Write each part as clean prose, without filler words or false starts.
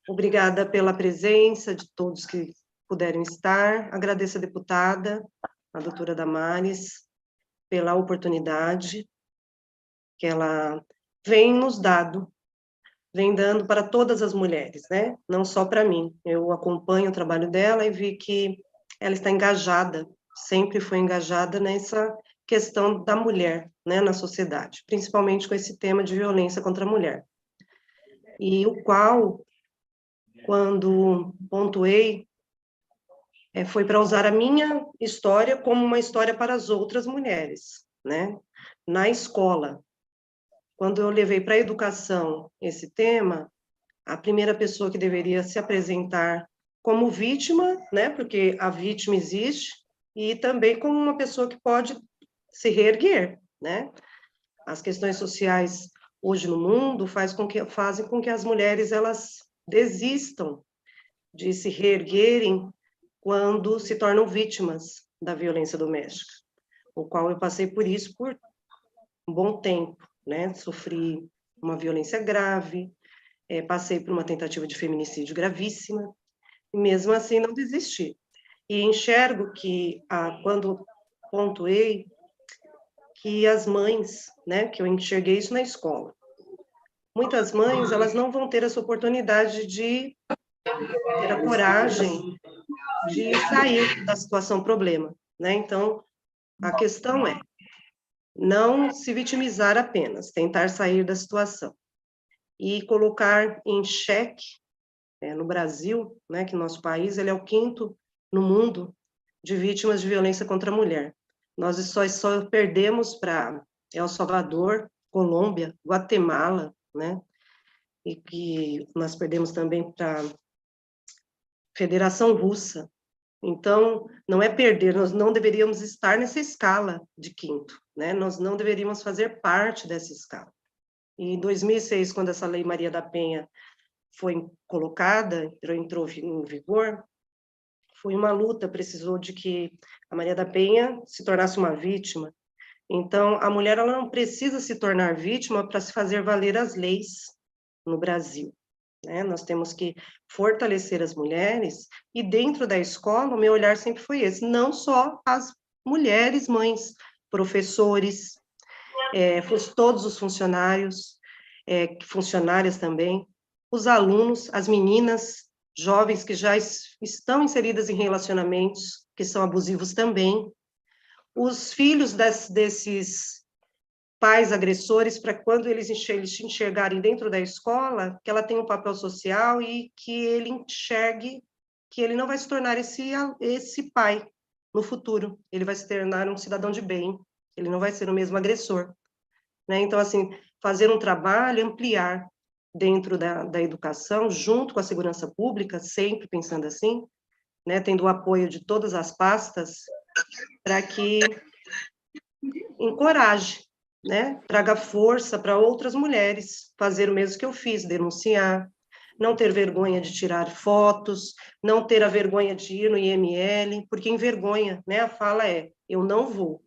Obrigada pela presença de todos que puderam estar. Agradeço a deputada, a doutora Damares, pela oportunidade que ela vem nos vem dando para todas as mulheres, né? Não só para mim. Eu acompanho o trabalho dela e vi que ela está engajada, sempre foi engajada nessa questão da mulher, né, na sociedade, principalmente com esse tema de violência contra a mulher. E o qual, quando pontuei, foi para usar a minha história como uma história para as outras mulheres, né? Na escola, quando eu levei para a educação esse tema, a primeira pessoa que deveria se apresentar como vítima, né? Porque a vítima existe, e também como uma pessoa que pode se reerguer, né? As questões sociais hoje no mundo fazem com que as mulheres elas desistam de se reerguerem quando se tornam vítimas da violência doméstica, o qual eu passei por isso por um bom tempo, né? Sofri uma violência grave, passei por uma tentativa de feminicídio gravíssima, e mesmo assim não desisti. E enxergo que, quando pontuei, que as mães, né, que eu enxerguei isso na escola, muitas mães, elas não vão ter essa oportunidade de ter a coragem de sair da situação problema, né? Então, a questão é não se vitimizar apenas, tentar sair da situação e colocar em xeque, no Brasil, né, que nosso país ele é o quinto no mundo de vítimas de violência contra a mulher. Nós só perdemos para El Salvador, Colômbia, Guatemala, né? E que nós perdemos também para Federação Russa. Então, não é perder, nós não deveríamos estar nessa escala de quinto, né? Nós não deveríamos fazer parte dessa escala. E em 2006, quando essa Lei Maria da Penha foi colocada, entrou em vigor, foi uma luta, precisou de que a Maria da Penha se tornasse uma vítima. Então, a mulher ela não precisa se tornar vítima para se fazer valer as leis no Brasil, né? Nós temos que fortalecer as mulheres, e dentro da escola, o meu olhar sempre foi esse, não só as mulheres mães, professores, todos os funcionários, funcionárias também, os alunos, as meninas, jovens que já estão inseridas em relacionamentos que são abusivos também, os filhos desses pais agressores, para quando eles se enxergarem dentro da escola, que ela tenha um papel social e que ele enxergue que ele não vai se tornar esse pai no futuro, ele vai se tornar um cidadão de bem, ele não vai ser o mesmo agressor, né? Então, assim, fazer um trabalho, ampliar dentro da educação, junto com a segurança pública, sempre pensando assim, né, tendo o apoio de todas as pastas, para que encoraje, né, traga força para outras mulheres fazer o mesmo que eu fiz, denunciar, não ter vergonha de tirar fotos, não ter a vergonha de ir no IML, porque envergonha, né, a fala é, eu não vou.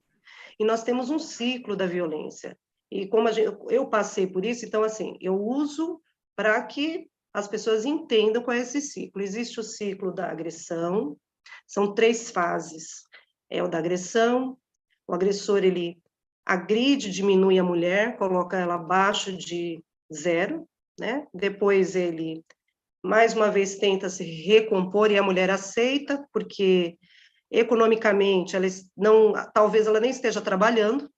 E nós temos um ciclo da violência, e como eu passei por isso, então, assim, eu uso para que as pessoas entendam qual é esse ciclo. Existe o ciclo da agressão, são 3 fases, é o da agressão, o agressor, ele agride, diminui a mulher, coloca ela abaixo de 0, né? Depois ele, mais uma vez, tenta se recompor e a mulher aceita, porque economicamente ela não, talvez ela nem esteja trabalhando,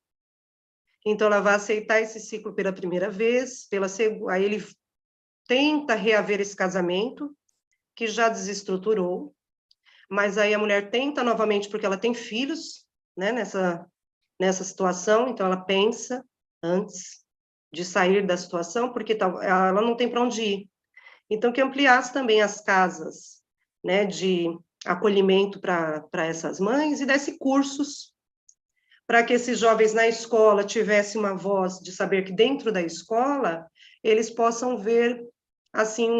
então ela vai aceitar esse ciclo pela primeira vez, aí ele tenta reaver esse casamento, que já desestruturou, mas aí a mulher tenta novamente porque ela tem filhos, né, nessa situação, então ela pensa antes de sair da situação, porque ela não tem para onde ir. Então, que ampliasse também as casas, né, de acolhimento para essas mães e desse cursos para que esses jovens na escola tivessem uma voz de saber que dentro da escola eles possam ver, assim,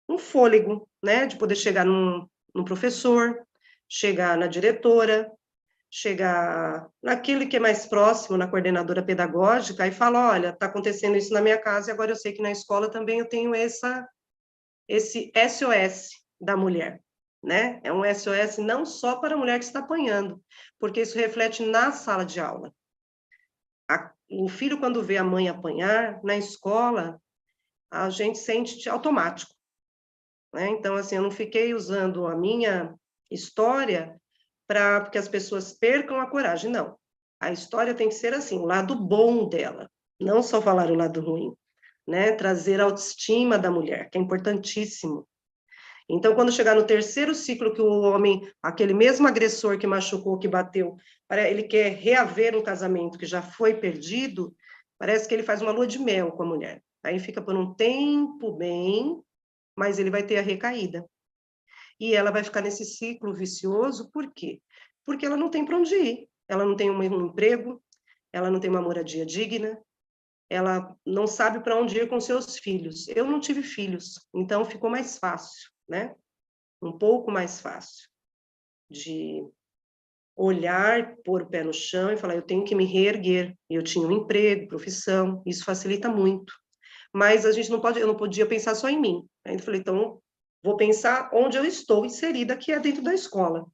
um fôlego, né, de poder chegar num professor, chegar na diretora, chegar naquele que é mais próximo, na coordenadora pedagógica, e falar, olha, está acontecendo isso na minha casa, e agora eu sei que na escola também eu tenho esse SOS da mulher, né? É um SOS não só para a mulher que está apanhando, porque isso reflete na sala de aula. O filho, quando vê a mãe apanhar, na escola, a gente sente automático, né? Então, assim, eu não fiquei usando a minha história para que as pessoas percam a coragem, não. A história tem que ser assim, o lado bom dela, não só falar o lado ruim, né? Trazer a autoestima da mulher, que é importantíssimo. Então, quando chegar no terceiro ciclo que o homem, aquele mesmo agressor que machucou, que bateu, ele quer reaver um casamento que já foi perdido, parece que ele faz uma lua de mel com a mulher. Aí fica por um tempo bem, mas ele vai ter a recaída. E ela vai ficar nesse ciclo vicioso, por quê? Porque ela não tem para onde ir. Ela não tem um emprego, ela não tem uma moradia digna, ela não sabe para onde ir com seus filhos. Eu não tive filhos, então ficou mais fácil, né? Um pouco mais fácil de olhar, pôr o pé no chão e falar, eu tenho que me reerguer. Eu tinha um emprego, profissão, isso facilita muito. Mas a gente não pode, eu não podia pensar só em mim. Aí eu falei, então, vou pensar onde eu estou inserida, que é dentro da escola,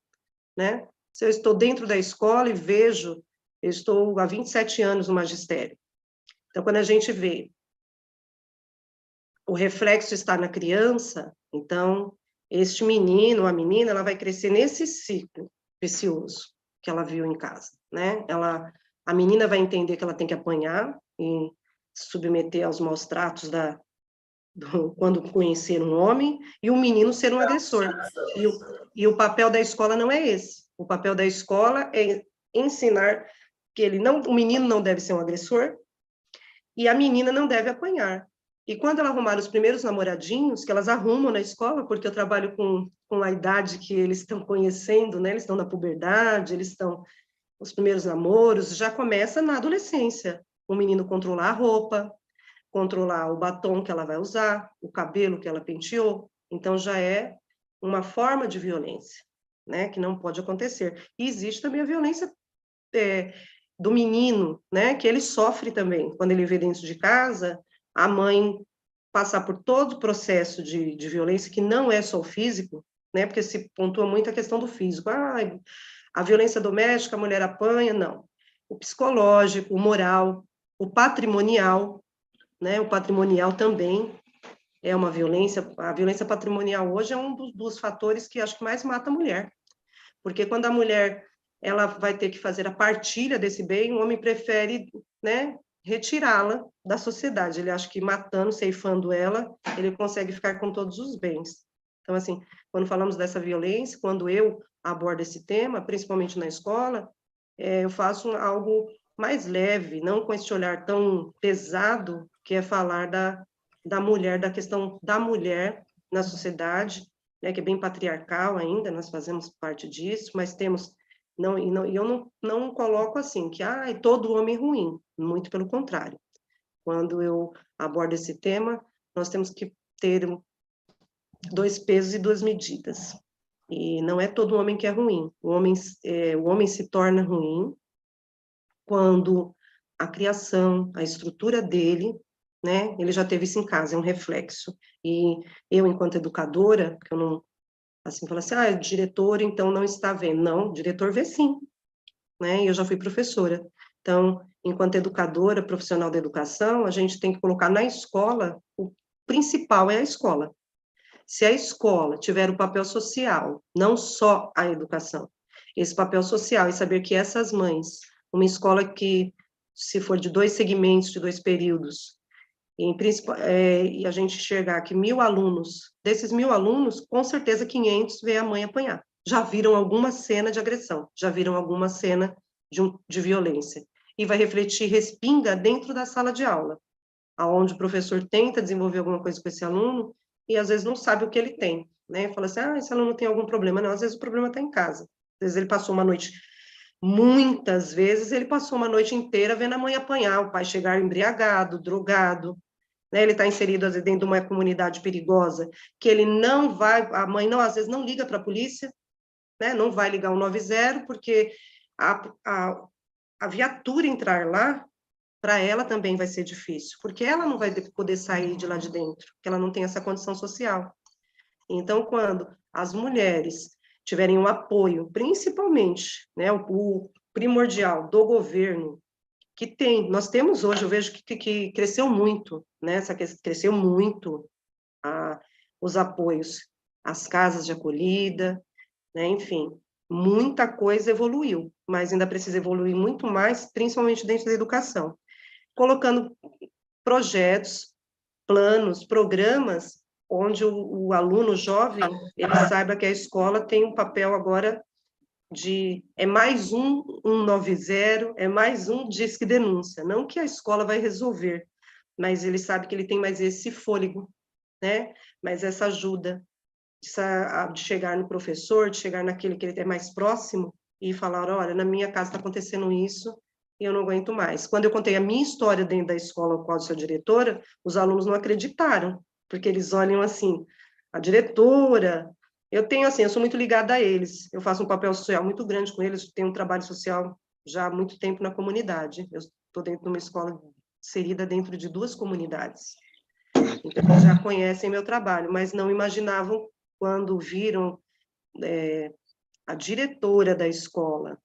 né? Se eu estou dentro da escola e vejo, eu estou há 27 anos no magistério. Então, quando a gente vê o reflexo está na criança, então, este menino, a menina, ela vai crescer nesse ciclo vicioso que ela viu em casa, né? A menina vai entender que ela tem que apanhar e se submeter aos maus tratos quando conhecer um homem, e o menino ser um agressor. E o papel da escola não é esse. O papel da escola é ensinar que o menino não deve ser um agressor e a menina não deve apanhar. E quando ela arrumar os primeiros namoradinhos, que elas arrumam na escola, porque eu trabalho com a idade que eles estão conhecendo, né? Eles estão na puberdade, eles estão os primeiros namoros, já começa na adolescência. O menino controlar a roupa, controlar o batom que ela vai usar, o cabelo que ela penteou. Então, já é uma forma de violência, né? Que não pode acontecer. E existe também a violência do menino, né? Que ele sofre também. Quando ele vê dentro de casa, a mãe passar por todo o processo de violência, que não é só o físico, né? Porque se pontua muito a questão do físico. Ah, a violência doméstica, a mulher apanha, não. O psicológico, o moral, o patrimonial, né? O patrimonial também é uma violência. A violência patrimonial hoje é um dos fatores que acho que mais mata a mulher. Porque quando a mulher ela vai ter que fazer a partilha desse bem, o homem prefere, né, retirá-la da sociedade. Ele acha que matando, ceifando ela, ele consegue ficar com todos os bens. Então, assim, quando falamos dessa violência, quando eu abordo esse tema, principalmente na escola, eu faço algo mais leve, não com esse olhar tão pesado, que é falar da mulher, da questão da mulher na sociedade, né, que é bem patriarcal ainda, nós fazemos parte disso, mas temos e eu não coloco assim que todo homem é ruim, muito pelo contrário. Quando eu abordo esse tema, nós temos que ter dois pesos e duas medidas. E não é todo homem que é ruim. O homem se torna ruim quando a criação, a estrutura dele, né, ele já teve isso em casa, é um reflexo. E eu, enquanto educadora, que eu não, assim, falo assim, o diretor, então, não está vendo. Não, o diretor vê sim, né, e eu já fui professora. Então, enquanto educadora, profissional da educação, a gente tem que colocar na escola, o principal é a escola. Se a escola tiver o papel social, não só a educação, esse papel social e saber que essas mães, uma escola que, se for de 2 segmentos, de 2 períodos, e a gente enxergar que 1.000 alunos, desses 1.000 alunos, com certeza 500 vê a mãe apanhar. Já viram alguma cena de agressão, já viram alguma cena de violência. E vai refletir, respinga dentro da sala de aula, aonde o professor tenta desenvolver alguma coisa com esse aluno e às vezes não sabe o que ele tem, né? Fala assim, esse aluno tem algum problema. Não, às vezes o problema está em casa. Às vezes ele passou uma noite, muitas vezes ele passou uma noite inteira vendo a mãe apanhar, o pai chegar embriagado, drogado, né? Ele está inserido às vezes dentro de uma comunidade perigosa, que ele não vai, a mãe não, às vezes não liga para a polícia, né? Não vai ligar o 90, porque a viatura entrar lá, para ela também vai ser difícil, porque ela não vai poder sair de lá de dentro, porque ela não tem essa condição social. Então, quando as mulheres tiverem o apoio, principalmente, né, o primordial do governo, que tem, nós temos hoje, eu vejo que cresceu muito, né, cresceu muito os apoios, as casas de acolhida, né, enfim, muita coisa evoluiu, mas ainda precisa evoluir muito mais, principalmente dentro da educação, colocando projetos, planos, programas, onde o aluno jovem, ele saiba que a escola tem um papel agora é mais um 190, é mais um disque denúncia, não que a escola vai resolver, mas ele sabe que ele tem mais esse fôlego, né? Mas essa ajuda de chegar no professor, de chegar naquele que ele é mais próximo e falar, olha, na minha casa está acontecendo isso e eu não aguento mais. Quando eu contei a minha história dentro da escola ao qual eu sou diretora, os alunos não acreditaram, porque eles olham assim, a diretora, eu tenho assim, eu sou muito ligada a eles, eu faço um papel social muito grande com eles, tenho um trabalho social já há muito tempo na comunidade, eu estou dentro de uma escola inserida dentro de 2 comunidades, então eles já conhecem meu trabalho, mas não imaginavam quando viram a diretora da escola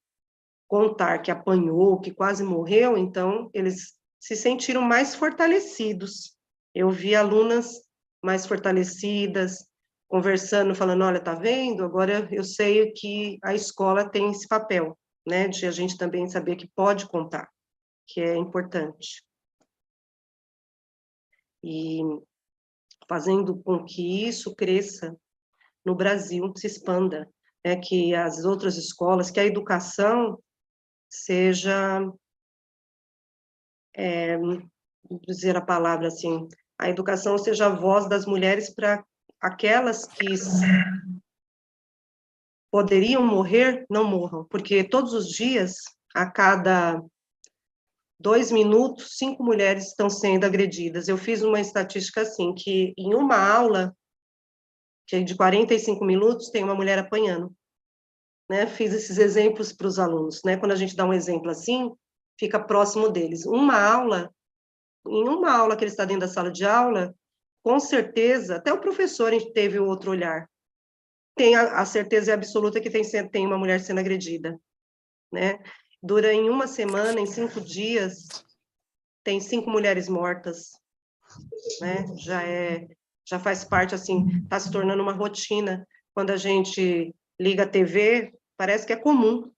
contar que apanhou, que quase morreu, então eles se sentiram mais fortalecidos. Eu vi alunas mais fortalecidas, conversando, falando, olha, tá vendo? Agora eu sei que a escola tem esse papel, né, de a gente também saber que pode contar, que é importante. E fazendo com que isso cresça no Brasil, se expanda, né, que as outras escolas, que a educação seja, vou dizer a palavra assim, a educação seja a voz das mulheres para aquelas que poderiam morrer, não morram, porque todos os dias, a cada 2 minutos, 5 mulheres estão sendo agredidas. Eu fiz uma estatística assim, que em uma aula, que é de 45 minutos, tem uma mulher apanhando. Né? Fiz esses exemplos para os alunos, né? Quando a gente dá um exemplo assim, fica próximo deles. Em uma aula que ele está dentro da sala de aula, com certeza, até o professor teve outro olhar. Tem a certeza absoluta que tem uma mulher sendo agredida, né? Dura em uma semana, em 5 dias, tem 5 mulheres mortas, né? Já faz parte, assim, está se tornando uma rotina. Quando a gente liga a TV, parece que é comum.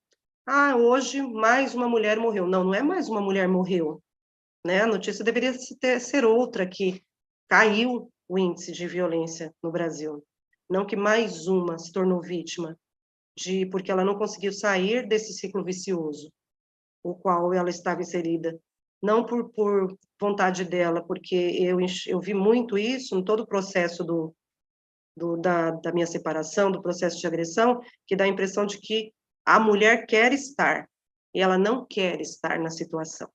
Ah, hoje mais uma mulher morreu. Não, não é mais uma mulher morreu, né? A notícia deveria ser outra, que caiu o índice de violência no Brasil. Não que mais uma se tornou vítima, porque ela não conseguiu sair desse ciclo vicioso, o qual ela estava inserida. Não por vontade dela, porque eu vi muito isso em todo o processo da minha separação, do processo de agressão, que dá a impressão de que a mulher quer estar, e ela não quer estar na situação.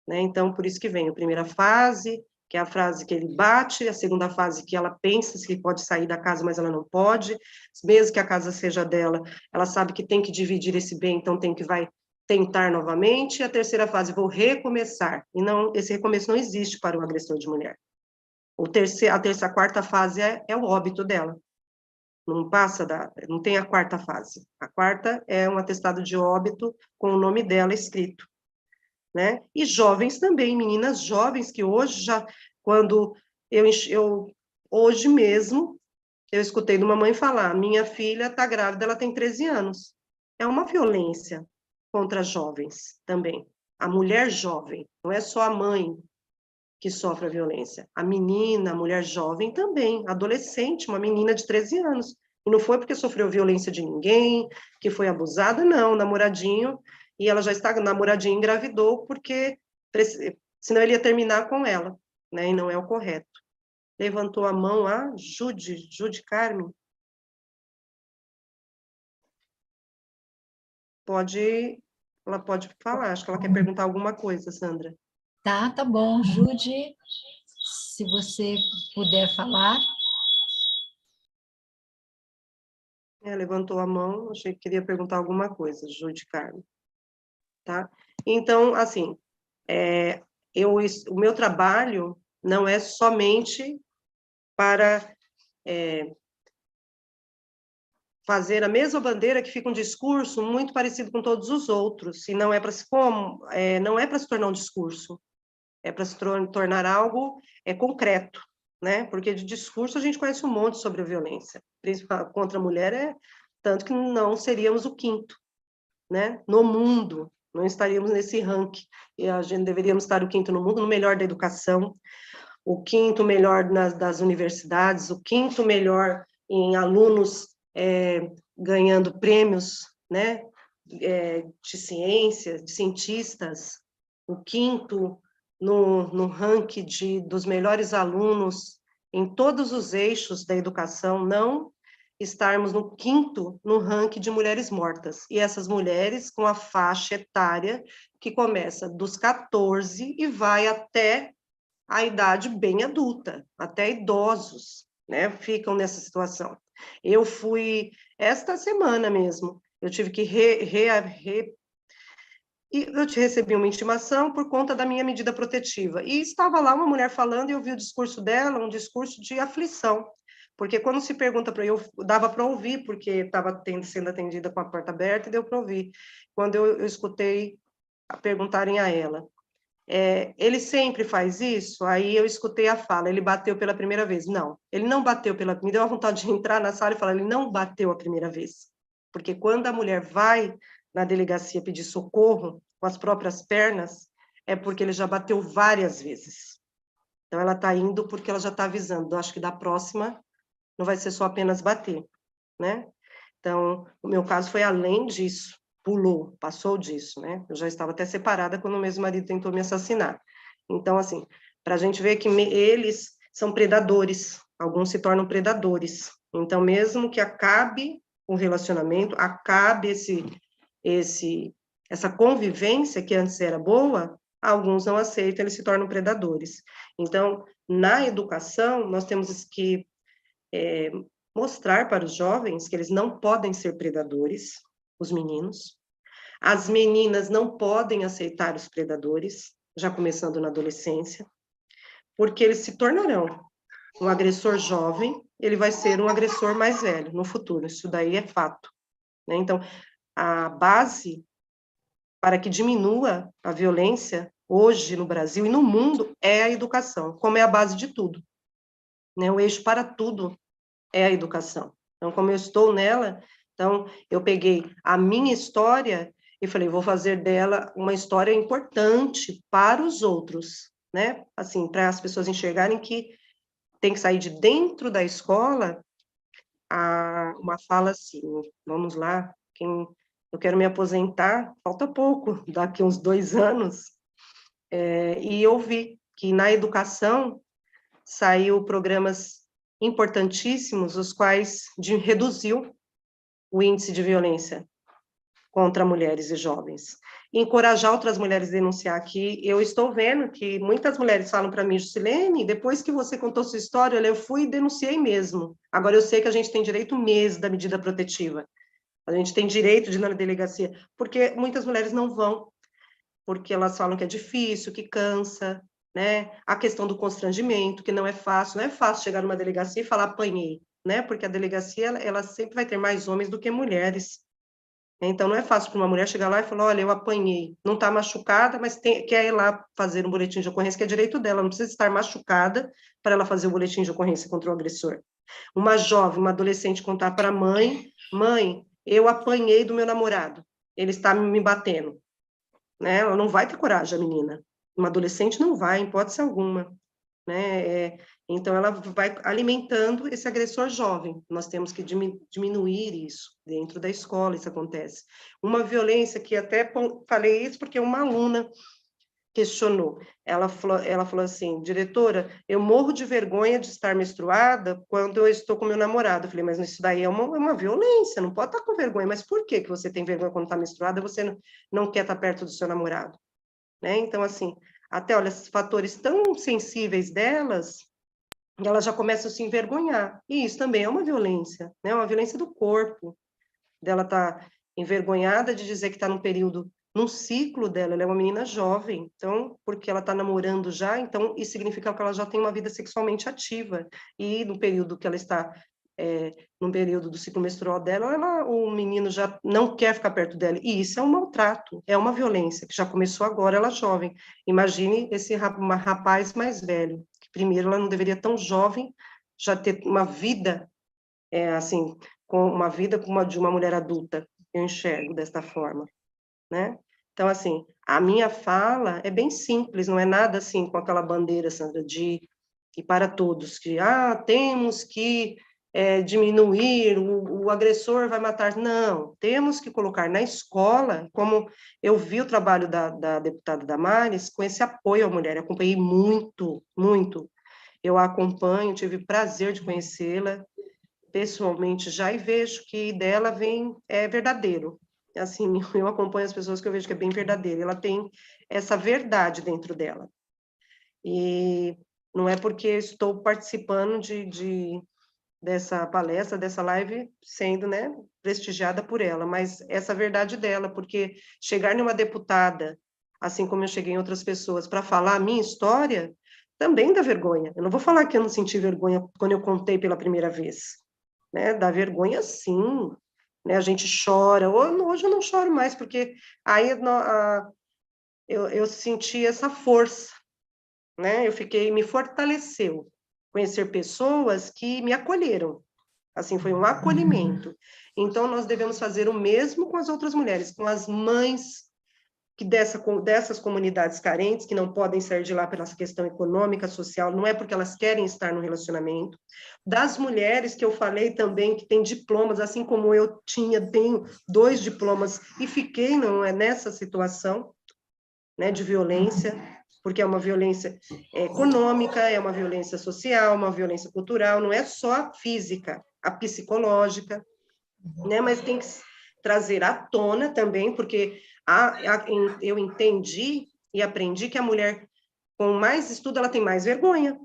Né? Então, por isso que vem a primeira fase, que é a fase que ele bate, a segunda fase que ela pensa que pode sair da casa, mas ela não pode, mesmo que a casa seja dela, ela sabe que tem que dividir esse bem, então vai tentar novamente, e a terceira fase, vou recomeçar, e não, esse recomeço não existe para o agressor de mulher. A quarta fase é o óbito dela, não tem a quarta fase, a quarta é um atestado de óbito com o nome dela escrito, né? E jovens também, meninas jovens que hoje quando hoje mesmo, eu escutei de uma mãe falar, minha filha está grávida, ela tem 13 anos. É uma violência contra jovens também. A mulher jovem, não é só a mãe que sofre a violência. A menina, a mulher jovem também, adolescente, uma menina de 13 anos. E não foi porque sofreu violência de ninguém, que foi abusada, não, namoradinho, e ela já está, namoradinho, engravidou, porque senão ele ia terminar com ela, né, e não é o correto. Levantou a mão a Jude Carmen. Ela pode falar, acho que ela quer perguntar alguma coisa, Sandra. Tá bom, Jude, se você puder falar. Levantou a mão, achei que queria perguntar alguma coisa, Jude Carmen. Tá? Então, assim, o meu trabalho não é somente para fazer a mesma bandeira que fica um discurso muito parecido com todos os outros, e não é para se não é para se tornar um discurso, é para se tornar algo concreto, né? Porque de discurso a gente conhece um monte sobre a violência, principalmente contra a mulher, tanto que não seríamos o quinto, né? No mundo, não estaríamos nesse ranking, e a gente deveríamos estar o quinto no mundo, no melhor da educação, o quinto melhor das universidades, o quinto melhor em alunos ganhando prêmios, né, de ciência, de cientistas, o quinto no ranking dos melhores alunos em todos os eixos da educação, não estarmos no quinto no ranking de mulheres mortas. E essas mulheres com a faixa etária que começa dos 14 e vai até a idade bem adulta, até idosos, né, ficam nessa situação. Eu fui, esta semana mesmo, eu tive que eu recebi uma intimação por conta da minha medida protetiva. E estava lá uma mulher falando, e eu vi o discurso dela, um discurso de aflição. Porque quando se pergunta para eu, dava para ouvir, porque estava sendo atendida com a porta aberta, e deu para ouvir. Quando eu escutei perguntarem a ela, ele sempre faz isso? Aí eu escutei a fala, ele bateu pela primeira vez. Não, ele não bateu me deu a vontade de entrar na sala e falar, ele não bateu a primeira vez. Porque quando a mulher vai na delegacia pedir socorro com as próprias pernas, é porque ele já bateu várias vezes. Então ela está indo porque ela já está avisando, acho que da próxima não vai ser só apenas bater, né? Então, o meu caso foi além disso, passou disso, né? Eu já estava até separada quando o meu marido tentou me assassinar. Então, assim, para a gente ver que eles são predadores, alguns se tornam predadores. Então, mesmo que acabe o relacionamento, acabe essa convivência que antes era boa, alguns não aceitam, eles se tornam predadores. Então, na educação, nós temos que mostrar para os jovens que eles não podem ser predadores, os meninos. As meninas não podem aceitar os predadores, já começando na adolescência, porque eles se tornarão um agressor jovem, ele vai ser um agressor mais velho no futuro, isso daí é fato, né? Então, a base para que diminua a violência hoje no Brasil e no mundo é a educação, como é a base de tudo, né? O eixo para tudo é a educação. Então, como eu estou nela, então eu peguei a minha história e falei, vou fazer dela uma história importante para os outros, né? Assim, para as pessoas enxergarem que tem que sair de dentro da escola uma fala assim, vamos lá, eu quero me aposentar, falta pouco, daqui uns 2 anos, e eu vi que na educação saiu programas importantíssimos, os quais reduziu o índice de violência contra mulheres e jovens. Encorajar outras mulheres a denunciar aqui. Eu estou vendo que muitas mulheres falam para mim, Juscelene, depois que você contou sua história, eu fui e denunciei mesmo. Agora eu sei que a gente tem direito mesmo da medida protetiva. A gente tem direito de ir na delegacia, porque muitas mulheres não vão, porque elas falam que é difícil, que cansa, né? A questão do constrangimento, que não é fácil chegar numa delegacia e falar apanhei, né? Porque a delegacia, ela sempre vai ter mais homens do que mulheres. Então, não é fácil para uma mulher chegar lá e falar, olha, eu apanhei, não está machucada, mas quer ir lá fazer um boletim de ocorrência, que é direito dela, não precisa estar machucada para ela fazer o boletim de ocorrência contra o agressor. Uma jovem, uma adolescente contar para a mãe, eu apanhei do meu namorado, ele está me batendo, né? Ela não vai ter coragem, a menina. Uma adolescente não vai, em hipótese alguma, né? Então, ela vai alimentando esse agressor jovem. Nós temos que diminuir isso dentro da escola, isso acontece. Uma violência que até falei isso porque uma aluna questionou. Ela falou assim, diretora, eu morro de vergonha de estar menstruada quando eu estou com meu namorado. Eu falei, mas isso daí é uma violência, não pode estar com vergonha. Mas por que você tem vergonha quando está menstruada e você não quer estar perto do seu namorado? Né? Então, assim, até, olha, esses fatores tão sensíveis delas, elas já começam a se envergonhar. E isso também é uma violência, né? Uma violência do corpo, dela estar envergonhada de dizer que está num ciclo dela, ela é uma menina jovem, então, porque ela está namorando já, então isso significa que ela já tem uma vida sexualmente ativa, e no período que ela está no período do ciclo menstrual dela, o menino já não quer ficar perto dela, e isso é um maltrato, é uma violência, que já começou agora, ela jovem. Imagine esse rapaz mais velho, que primeiro ela não deveria tão jovem, já ter uma vida, assim, com uma vida de uma mulher adulta, eu enxergo desta forma, né? Então, assim, a minha fala é bem simples, não é nada assim com aquela bandeira, Sandra, de e para todos, que temos que diminuir, o agressor vai matar. Não, temos que colocar na escola, como eu vi o trabalho da deputada Damares, com esse apoio à mulher, eu acompanhei muito, muito. Eu a acompanho, tive prazer de conhecê-la pessoalmente já e vejo que dela é verdadeiro. Assim, eu acompanho as pessoas que eu vejo que é bem verdadeiro, ela tem essa verdade dentro dela. E não é porque estou participando dessa palestra, dessa live, sendo, né, prestigiada por ela, mas essa verdade dela, porque chegar numa deputada, assim como eu cheguei em outras pessoas, para falar a minha história, também dá vergonha. Eu não vou falar que eu não senti vergonha quando eu contei pela primeira vez, né? Dá vergonha, sim, né? A gente chora. Hoje eu não choro mais, porque aí eu senti essa força, né? Me fortaleceu conhecer pessoas que me acolheram. Assim, foi um acolhimento. Então, nós devemos fazer o mesmo com as outras mulheres, com as mães dessas comunidades carentes, que não podem sair de lá pela questão econômica, social, não é porque elas querem estar no relacionamento, das mulheres que eu falei também, que têm diplomas, assim como eu tenho 2 diplomas, e fiquei nessa situação, né, de violência, porque é uma violência econômica, é uma violência social, uma violência cultural, não é só a física, a psicológica, né, mas tem que trazer à tona também, porque eu entendi e aprendi que a mulher com mais estudo, ela tem mais vergonha,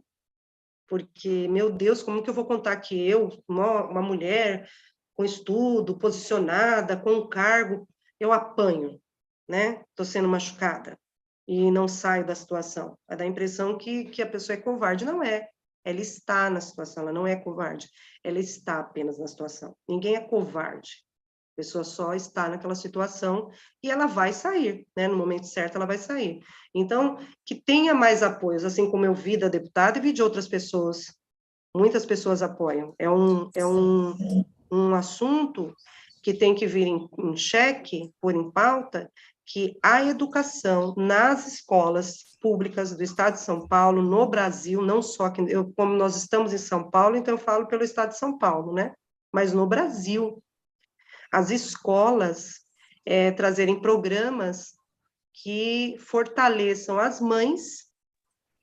porque, meu Deus, como que eu vou contar que eu, uma mulher com estudo, posicionada, com um cargo, eu apanho, né? Estou sendo machucada e não saio da situação. Vai dar a impressão que a pessoa é covarde. Não é. Ela está na situação, ela não é covarde. Ela está apenas na situação. Ninguém é covarde. A pessoa só está naquela situação e ela vai sair, né? No momento certo, ela vai sair. Então, que tenha mais apoios, assim como eu vi da deputada e vi de outras pessoas. Muitas pessoas apoiam. Um assunto que tem que vir em xeque, pôr em pauta, que a educação nas escolas públicas do Estado de São Paulo, no Brasil, não só aqui, como nós estamos em São Paulo, então eu falo pelo Estado de São Paulo, né? Mas no Brasil, as escolas trazerem programas que fortaleçam as mães,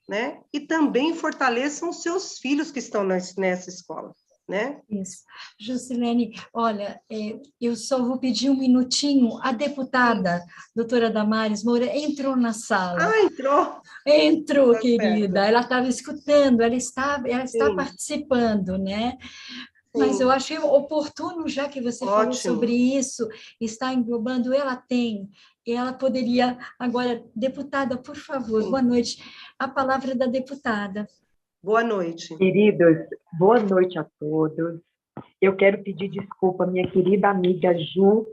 né? E também fortaleçam os seus filhos que estão nessa escola, né? Isso. Juscelene, olha, eu só vou pedir um minutinho. A deputada, doutora Damares Moura, entrou na sala. Entrou! Entrou, Tá certo. querida. Ela estava escutando, ela está Sim, participando, né? Mas eu sim. achei oportuno, já que você falou sobre Ótimo. isso, está englobando, e ela poderia. Agora, deputada, por favor, boa Sim. noite. A palavra da deputada. Boa noite. Queridos, boa noite a todos. Eu quero pedir desculpa à minha querida amiga Ju,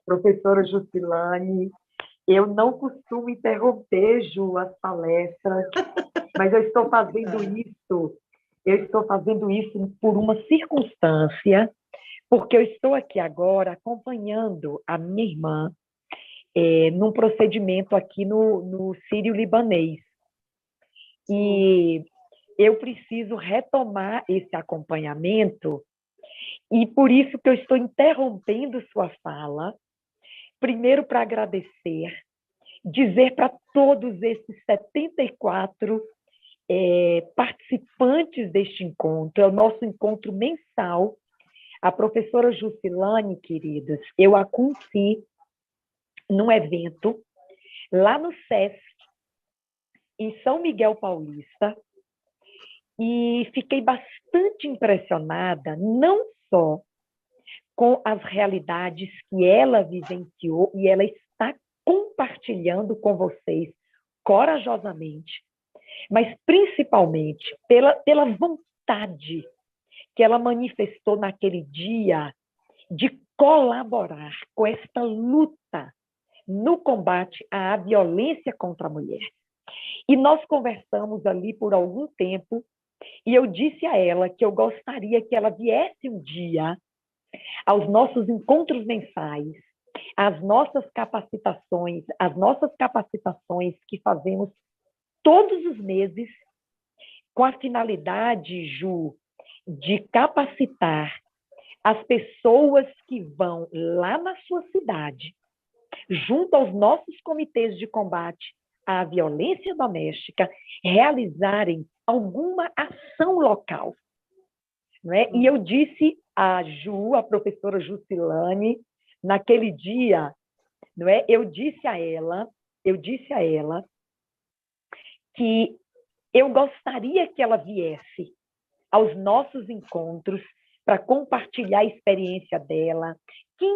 professora Juscelane. Eu não costumo interromper, Ju, as palestras, mas eu estou fazendo isso por uma circunstância, porque eu estou aqui agora acompanhando a minha irmã num procedimento aqui no Sírio-Libanês. E eu preciso retomar esse acompanhamento, e por isso que eu estou interrompendo sua fala, primeiro para agradecer, dizer para todos esses 74 participantes deste encontro, é o nosso encontro mensal. A professora Juscelane, queridos, eu a conheci num evento lá no SESC, em São Miguel Paulista, e fiquei bastante impressionada, não só com as realidades que ela vivenciou e ela está compartilhando com vocês corajosamente, mas principalmente pela vontade que ela manifestou naquele dia de colaborar com esta luta no combate à violência contra a mulher. E nós conversamos ali por algum tempo, e eu disse a ela que eu gostaria que ela viesse um dia aos nossos encontros mensais, as nossas capacitações que fazemos todos os meses, com a finalidade, Ju, de capacitar as pessoas que vão lá na sua cidade, junto aos nossos comitês de combate à violência doméstica, realizarem alguma ação local. Não é? E eu disse a Ju, a professora Jusilane, naquele dia, não é? Eu disse a ela que eu gostaria que ela viesse aos nossos encontros para compartilhar a experiência dela, que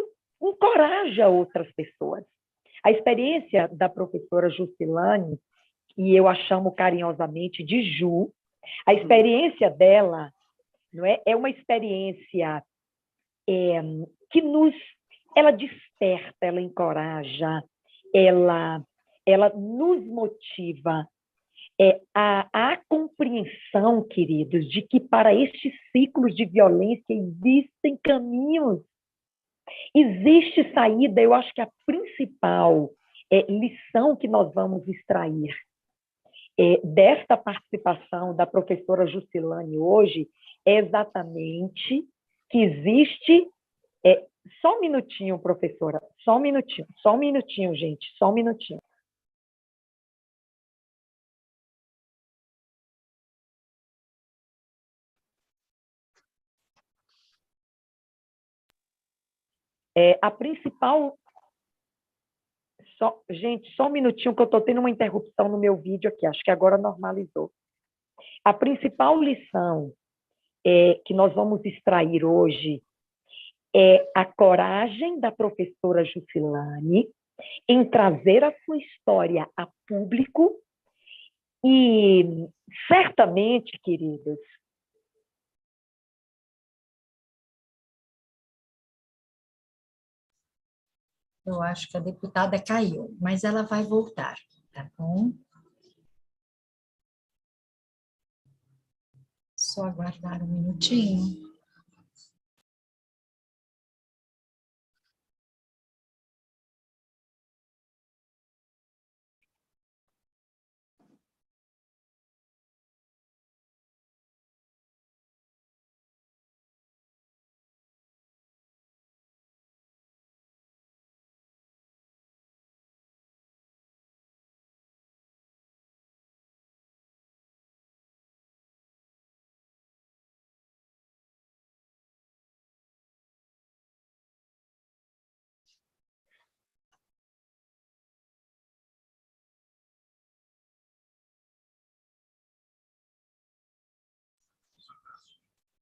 encoraja outras pessoas. A experiência da professora Jusilane, e eu a chamo carinhosamente de Ju, a experiência dela, não é? É uma experiência que ela desperta, ela encoraja, ela nos motiva a compreensão, queridos, de que para estes ciclos de violência existem caminhos, existe saída. Eu acho que a principal lição que nós vamos extrair desta participação da professora Jusilane hoje é exatamente que existe... só um minutinho, professora, só um minutinho, gente, só um minutinho. A principal... Gente, só um minutinho que eu estou tendo uma interrupção no meu vídeo aqui, acho que agora normalizou. A principal lição que nós vamos extrair hoje é a coragem da professora Jusilane em trazer a sua história a público e, certamente, queridos, Eu acho que a deputada caiu, mas ela vai voltar, tá bom? Só aguardar um minutinho.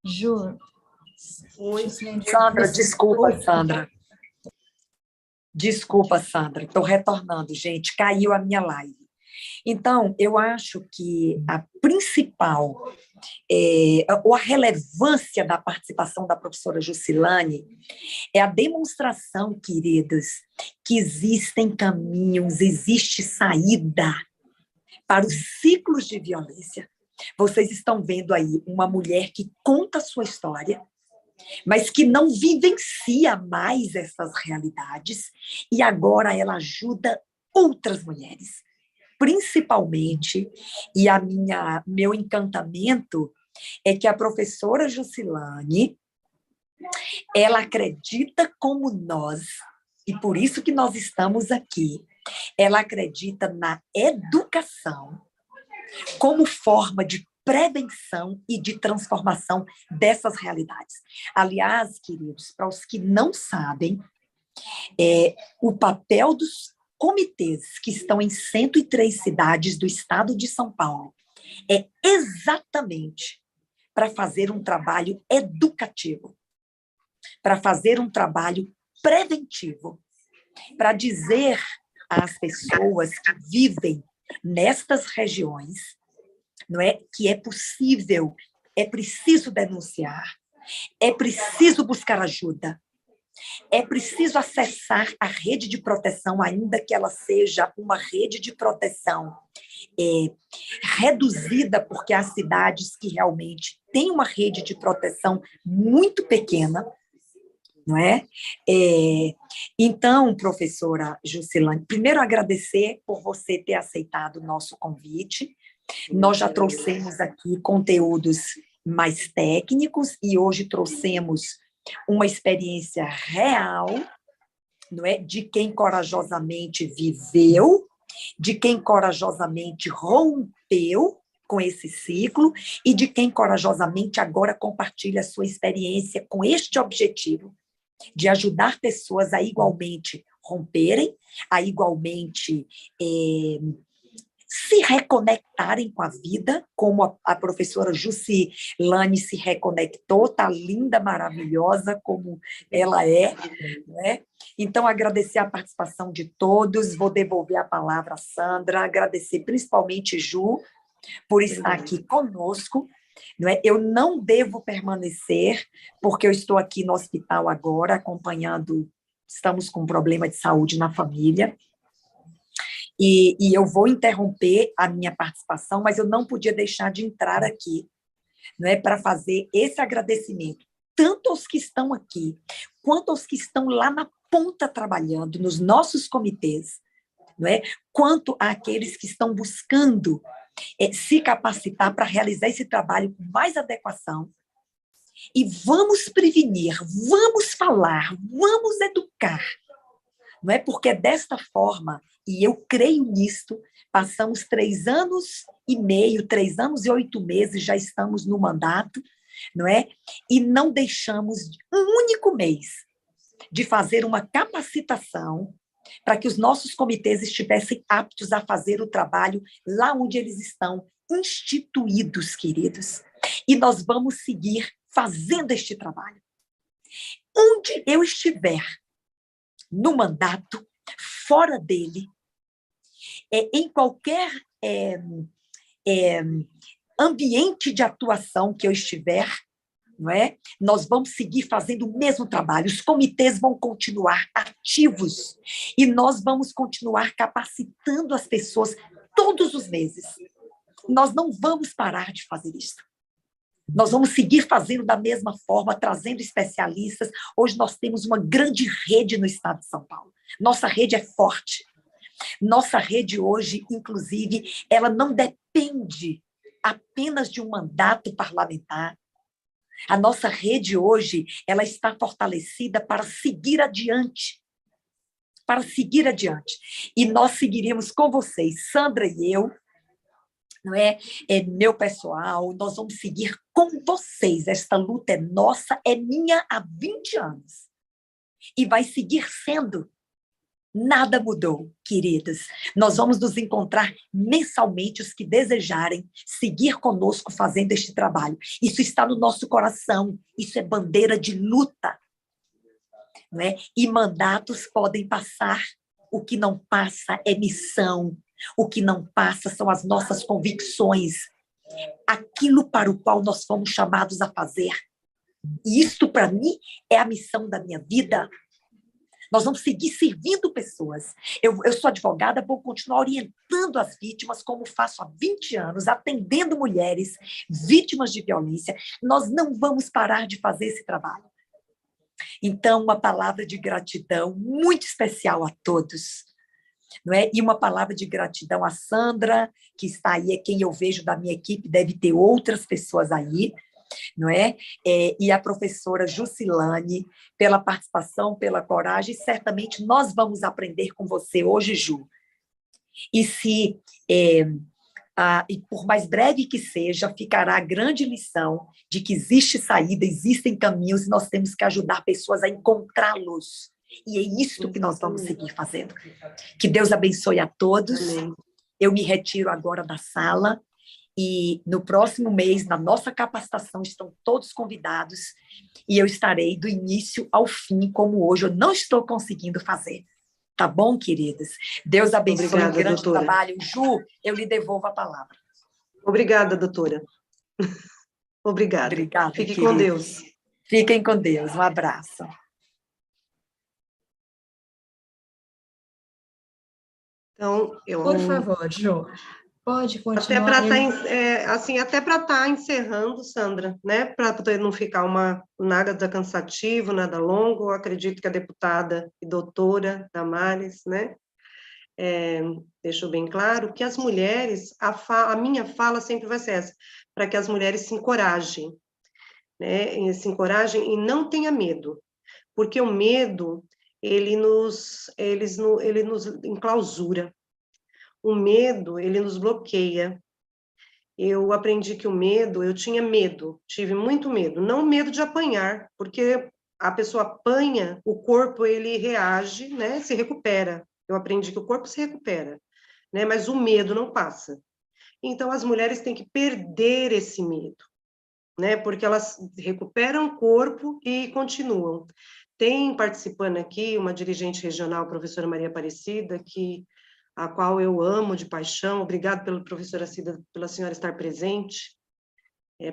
Ju, Oi. Sandra, desculpa, Sandra. Desculpa, Sandra. Estou retornando, gente. Caiu a minha live. Então, eu acho que a principal, ou a relevância da participação da professora Jusilane é a demonstração, queridas, que existem caminhos, existe saída para os ciclos de violência. Vocês estão vendo aí uma mulher que conta a sua história, mas que não vivencia mais essas realidades, e agora ela ajuda outras mulheres, principalmente, e meu encantamento é que a professora Jusilane, ela acredita como nós, e por isso que nós estamos aqui, ela acredita na educação como forma de prevenção e de transformação dessas realidades. Aliás, queridos, para os que não sabem, o papel dos comitês que estão em 103 cidades do estado de São Paulo é exatamente para fazer um trabalho educativo, para fazer um trabalho preventivo, para dizer às pessoas que vivem nestas regiões, não é, que é possível, é preciso denunciar, É preciso buscar ajuda. É preciso acessar a rede de proteção, ainda que ela seja uma rede de proteção reduzida, porque há cidades que realmente têm uma rede de proteção muito pequena, não é? Então, professora Jusilane, primeiro agradecer por você ter aceitado o nosso convite. Nós já trouxemos aqui conteúdos mais técnicos e hoje trouxemos uma experiência real, não é? De quem corajosamente viveu, de quem corajosamente rompeu com esse ciclo e de quem corajosamente agora compartilha a sua experiência com este objetivo de ajudar pessoas a igualmente romperem, a igualmente se reconectarem com a vida, como a professora Jusilane se reconectou, está linda, maravilhosa, como ela é, né? Então, agradecer a participação de todos, vou devolver a palavra à Sandra, agradecer principalmente Ju, por estar aqui conosco, não é? Eu não devo permanecer, porque eu estou aqui no hospital agora, acompanhando, estamos com um problema de saúde na família, e eu vou interromper a minha participação, mas eu não podia deixar de entrar aqui, não é, para fazer esse agradecimento, tanto aos que estão aqui, quanto aos que estão lá na ponta trabalhando, nos nossos comitês, não é, quanto àqueles que estão buscando se capacitar para realizar esse trabalho com mais adequação. E vamos prevenir, vamos falar, vamos educar, não é? Porque é desta forma, e eu creio nisto, passamos 3 anos e meio, 3 anos e 8 meses, já estamos no mandato, não é? E não deixamos um único mês de fazer uma capacitação para que os nossos comitês estivessem aptos a fazer o trabalho lá onde eles estão instituídos, queridos. E nós vamos seguir fazendo este trabalho. Onde eu estiver no mandato, fora dele, em qualquer ambiente de atuação que eu estiver, não é? Nós vamos seguir fazendo o mesmo trabalho, os comitês vão continuar ativos e nós vamos continuar capacitando as pessoas todos os meses. Nós não vamos parar de fazer isso. Nós vamos seguir fazendo da mesma forma, trazendo especialistas. Hoje nós temos uma grande rede no estado de São Paulo. Nossa rede é forte. Nossa rede hoje, inclusive, ela não depende apenas de um mandato parlamentar. A nossa rede hoje, ela está fortalecida para seguir adiante. Para seguir adiante. E nós seguiremos com vocês, Sandra e eu, não é? Meu pessoal, nós vamos seguir com vocês. Esta luta é nossa, é minha há 20 anos. E vai seguir sendo. Nada mudou, queridas. Nós vamos nos encontrar mensalmente, os que desejarem seguir conosco fazendo este trabalho. Isso está no nosso coração, isso é bandeira de luta. Não é? E mandatos podem passar, o que não passa é missão, o que não passa são as nossas convicções, aquilo para o qual nós fomos chamados a fazer. E isto, para mim, é a missão da minha vida. Nós vamos seguir servindo pessoas. Eu sou advogada, vou continuar orientando as vítimas, como faço há 20 anos, atendendo mulheres vítimas de violência. Nós não vamos parar de fazer esse trabalho. Então, uma palavra de gratidão muito especial a todos. Não é? E uma palavra de gratidão a Sandra, que está aí, é quem eu vejo da minha equipe, deve ter outras pessoas aí, não é? E a professora Jusilane, pela participação, pela coragem, certamente nós vamos aprender com você hoje, Ju. E e por mais breve que seja, ficará a grande lição de que existe saída, existem caminhos, e nós temos que ajudar pessoas a encontrá-los. E é isto que nós vamos seguir fazendo. Que Deus abençoe a todos. Amém. Eu me retiro agora da sala. E no próximo mês, na nossa capacitação, estão todos convidados e eu estarei do início ao fim, como hoje eu não estou conseguindo fazer. Tá bom, queridas? Deus abençoe. Obrigada, o grande doutora. trabalho. Ju, eu lhe devolvo a palavra. Obrigada, doutora. Obrigada. Obrigada, Fique querida. com Deus. Fiquem com Deus. Um abraço. Então, Por favor, Ju, pode até continuar. para estar assim, até para estar encerrando, Sandra, né? Para não ficar nada cansativo, nada longo. Eu acredito que a deputada e doutora Damares, né? Deixou bem claro que as mulheres, a minha fala sempre vai ser essa, para que as mulheres se encorajem, né? E se encorajem e não tenha medo, porque o medo ele nos enclausura. O medo, ele nos bloqueia. Eu aprendi que eu tinha medo, tive muito medo, não medo de apanhar, porque a pessoa apanha, o corpo, ele reage, né, se recupera. Eu aprendi que o corpo se recupera, né, mas o medo não passa. Então, as mulheres têm que perder esse medo, né, porque elas recuperam o corpo e continuam. Tem participando aqui uma dirigente regional, a professora Maria Aparecida, a qual eu amo de paixão. Obrigado pela professora Cida, pela senhora estar presente.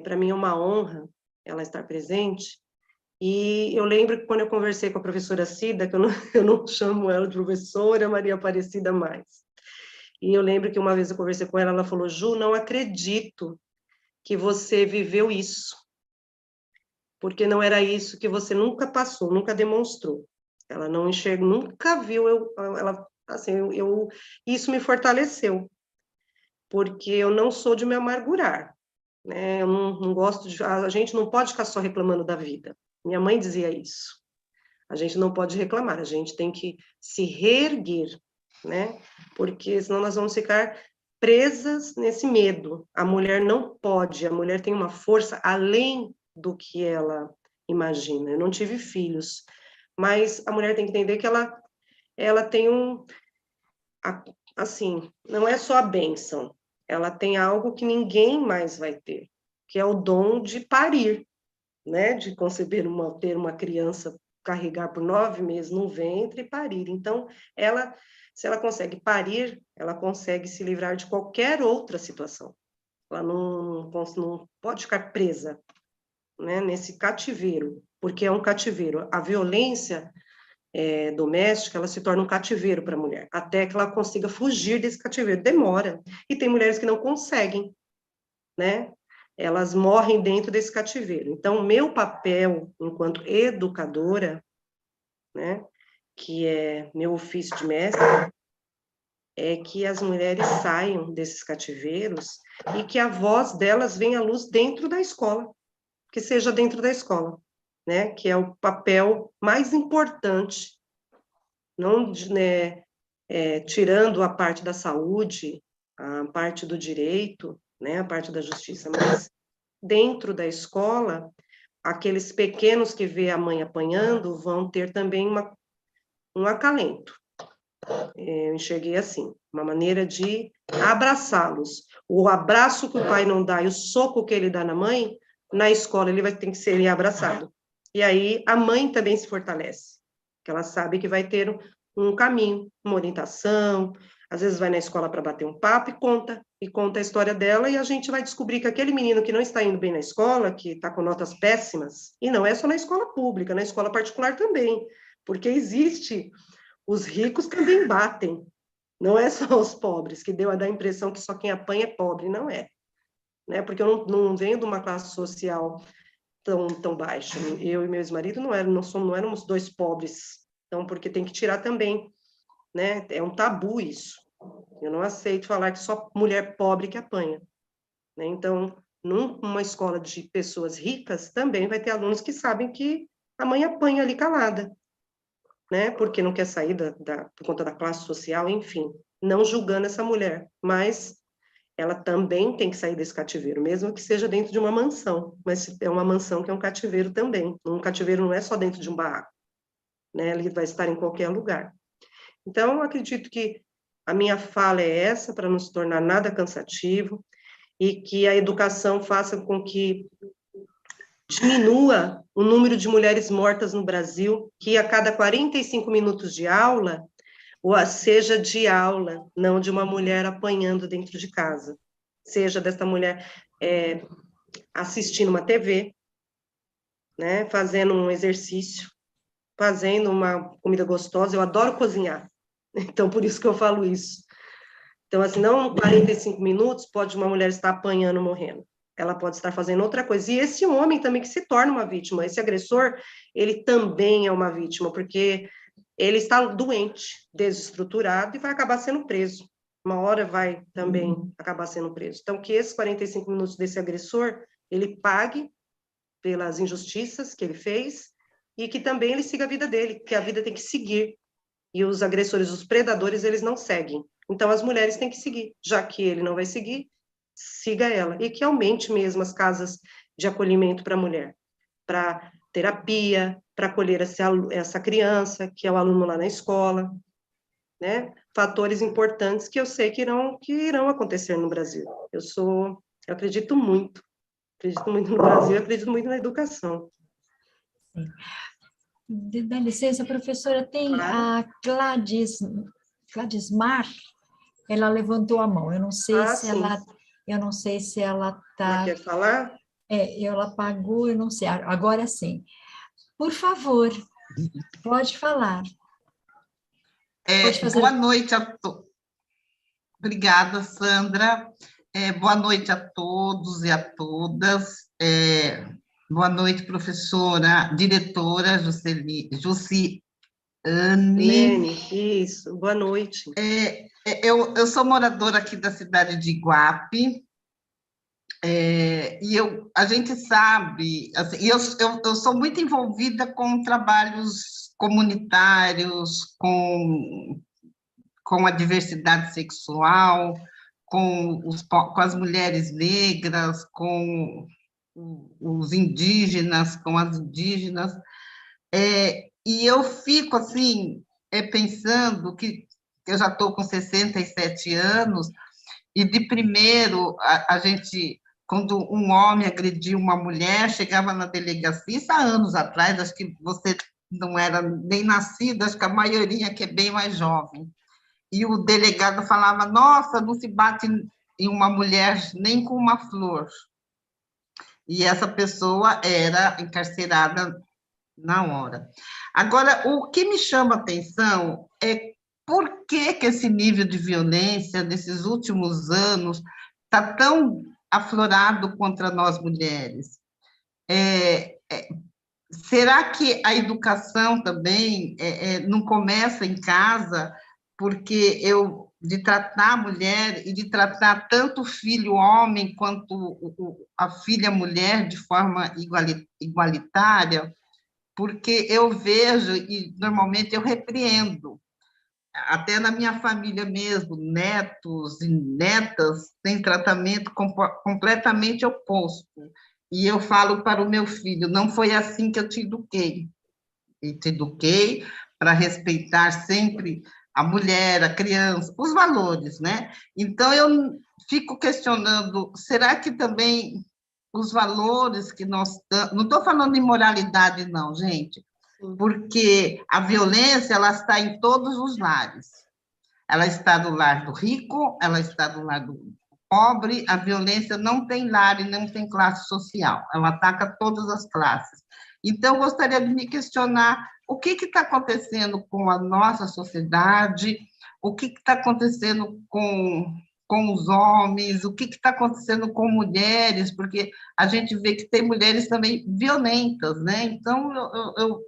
Para mim é uma honra ela estar presente. E eu lembro que quando eu conversei com a professora Cida, que eu não chamo ela de professora Maria Aparecida mais. E eu lembro que uma vez eu conversei com ela, ela falou: Ju, não acredito que você viveu isso, porque não era isso que você nunca passou, nunca demonstrou. Ela não enxerga, nunca viu, ela, assim, isso me fortaleceu, porque eu não sou de me amargurar, né? Eu não gosto a gente não pode ficar só reclamando da vida. Minha mãe dizia isso. A gente não pode reclamar, a gente tem que se reerguer, né? Porque senão nós vamos ficar presas nesse medo. A mulher não pode, a mulher tem uma força além do que ela imagina. Eu não tive filhos, mas a mulher tem que entender que ela tem assim, não é só a bênção, ela tem algo que ninguém mais vai ter, que é o dom de parir, né? De conceber ter uma criança, carregar por 9 meses no ventre e parir. Então, se ela consegue parir, ela consegue se livrar de qualquer outra situação. Ela não pode ficar presa, né, nesse cativeiro, porque é um cativeiro. A violência doméstica, ela se torna um cativeiro para a mulher, até que ela consiga fugir desse cativeiro. Demora. E tem mulheres que não conseguem, né? Elas morrem dentro desse cativeiro. Então, meu papel enquanto educadora, né, que é meu ofício de mestre, é que as mulheres saiam desses cativeiros e que a voz delas venha à luz dentro da escola, que seja dentro da escola, né, que é o papel mais importante, não, né, tirando a parte da saúde, a parte do direito, né, a parte da justiça, mas dentro da escola, aqueles pequenos que vê a mãe apanhando vão ter também um acalento. Eu enxerguei assim, uma maneira de abraçá-los. O abraço que o pai não dá e o soco que ele dá na mãe, na escola ele vai ter que ser abraçado. E aí a mãe também se fortalece, porque ela sabe que vai ter um caminho, uma orientação, às vezes vai na escola para bater um papo e conta a história dela, e a gente vai descobrir que aquele menino que não está indo bem na escola, que está com notas péssimas, e não é só na escola pública, na escola particular também, porque existe, os ricos também batem, não é só os pobres, que deu a dar a impressão que só quem apanha é pobre, não é, né? Porque eu não venho de uma classe social tão baixa, eu e meu ex-marido não éramos dois pobres, então, porque tem que tirar também, né? É um tabu isso. Eu não aceito falar que só mulher pobre que apanha, né? Então, numa escola de pessoas ricas, também vai ter alunos que sabem que a mãe apanha ali calada, né? Porque não quer sair por conta da classe social, enfim. Não julgando essa mulher, mas ela também tem que sair desse cativeiro, mesmo que seja dentro de uma mansão, mas é uma mansão que é um cativeiro também. Um cativeiro não é só dentro de um barraco, né? Ele vai estar em qualquer lugar. Então, eu acredito que a minha fala é essa, para não se tornar nada cansativo, e que a educação faça com que diminua o número de mulheres mortas no Brasil, que a cada 45 minutos de aula, ou seja de aula, não de uma mulher apanhando dentro de casa, seja dessa mulher assistindo uma TV, né, fazendo um exercício, fazendo uma comida gostosa. Eu adoro cozinhar, então por isso que eu falo isso. Então, assim, não 45 minutos pode uma mulher estar apanhando, morrendo. Ela pode estar fazendo outra coisa. E esse homem também que se torna uma vítima, esse agressor, ele também é uma vítima, porque ele está doente, desestruturado e vai acabar sendo preso. Uma hora vai também acabar sendo preso. Então, que esses 45 minutos desse agressor, ele pague pelas injustiças que ele fez e que também ele siga a vida dele, que a vida tem que seguir. E os agressores, os predadores, eles não seguem. Então, as mulheres têm que seguir. Já que ele não vai seguir, siga ela. E que aumente mesmo as casas de acolhimento para a mulher, para terapia, para acolher essa criança, que é o aluno lá na escola, né? Fatores importantes que eu sei que irão acontecer no Brasil. Eu acredito muito no Brasil, eu acredito muito na educação. Dá licença, professora, tem Claro. a Gladismar, ela levantou a mão. Eu não sei se Sim. ela Ela está. quer falar? Ela apagou, eu não sei. Agora sim. Por favor, pode falar. Pode fazer. Boa noite a todos. Obrigada, Sandra. Boa noite a todos e a todas. Boa noite, professora, diretora Jussiane. Isso, boa noite. Eu sou moradora aqui da cidade de Iguape, e a gente sabe, assim, eu sou muito envolvida com trabalhos comunitários, com a diversidade sexual, com as mulheres negras, com os indígenas, com as indígenas, e eu fico, assim, pensando que eu já estou com 67 anos, e de primeiro, a gente, quando um homem agrediu uma mulher, chegava na delegacia, isso há anos atrás, acho que você não era nem nascida, acho que a maioria que é bem mais jovem, e o delegado falava, nossa, não se bate em uma mulher nem com uma flor. E essa pessoa era encarcerada na hora. Agora, o que me chama a atenção é por que esse nível de violência desses últimos anos está tão aflorado contra nós mulheres. Será que a educação também não começa em casa? Porque de tratar a mulher e de tratar tanto o filho homem quanto a filha mulher de forma igualitária, porque eu vejo, e normalmente eu repreendo, até na minha família mesmo, netos e netas têm tratamento completamente oposto. E eu falo para o meu filho, não foi assim que eu te eduquei. E te eduquei para respeitar sempre a mulher, a criança, os valores, né? Então, eu fico questionando, será que também os valores que nós... Não estou falando de moralidade, não, gente, porque a violência, ela está em todos os lares. Ela está do lar do rico, ela está do lar do pobre, a violência não tem lar e não tem classe social, ela ataca todas as classes. Então, eu gostaria de me questionar o que está acontecendo com a nossa sociedade, o que está acontecendo com os homens, o que está acontecendo com mulheres, porque a gente vê que tem mulheres também violentas, né? Então, eu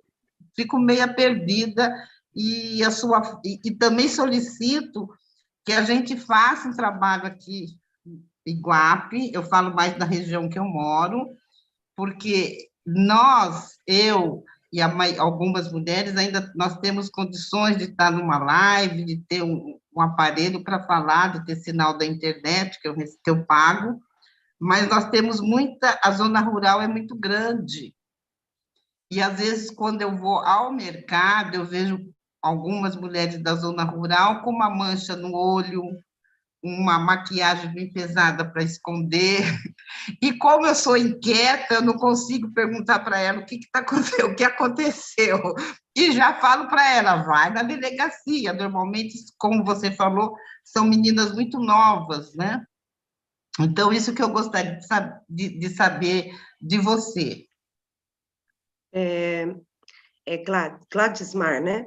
fico meio perdida e também solicito que a gente faça um trabalho aqui em Iguape, eu falo mais da região que eu moro, porque eu e algumas mulheres ainda nós temos condições de estar numa live, de ter um aparelho para falar, de ter sinal da internet que eu pago, mas nós temos a zona rural é muito grande, e às vezes quando eu vou ao mercado, eu vejo algumas mulheres da zona rural com uma mancha no olho, uma maquiagem bem pesada para esconder, e como eu sou inquieta, eu não consigo perguntar para ela o que está acontecendo, o que aconteceu, e já falo para ela, vai na delegacia, normalmente, como você falou, são meninas muito novas, né? Então, isso que eu gostaria de saber de você. Gladismar, né?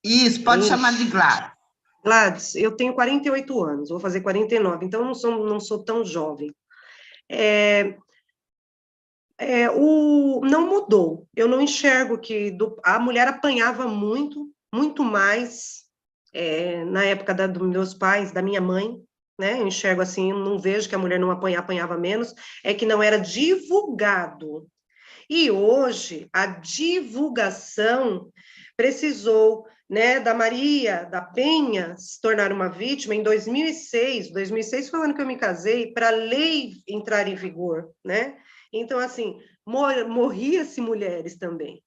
Isso, pode chamar de Gladys. Gladys, eu tenho 48 anos, vou fazer 49, então não sou tão jovem. Não mudou, eu não enxergo que a mulher apanhava muito, muito mais, na época dos meus pais, da minha mãe, né? Eu enxergo assim, eu não vejo que a mulher não apanhava menos, é que não era divulgado. E hoje, a divulgação precisou, né, da Maria da Penha se tornar uma vítima em 2006. 2006 foi o ano que eu me casei, para a lei entrar em vigor, né? Então, assim, morria-se mulheres também,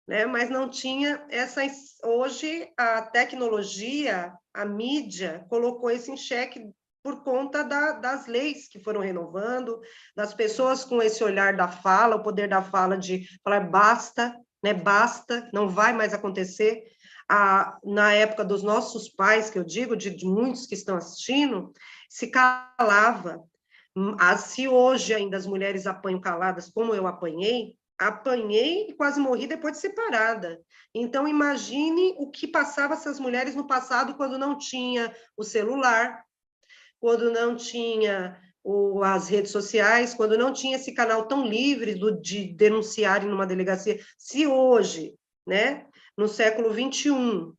né? Mas não tinha essas... Hoje, a tecnologia, a mídia, colocou isso em xeque por conta das leis que foram renovando, das pessoas com esse olhar da fala, o poder da fala de falar basta, né? Basta, não vai mais acontecer. Na época dos nossos pais, que eu digo, de muitos que estão assistindo, se calava. Se hoje ainda as mulheres apanham caladas, como eu apanhei e quase morri depois de separada. Então, imagine o que passava essas mulheres no passado, quando não tinha o celular, quando não tinha as redes sociais, quando não tinha esse canal tão livre de denunciarem numa delegacia. Se hoje, né, no século 21,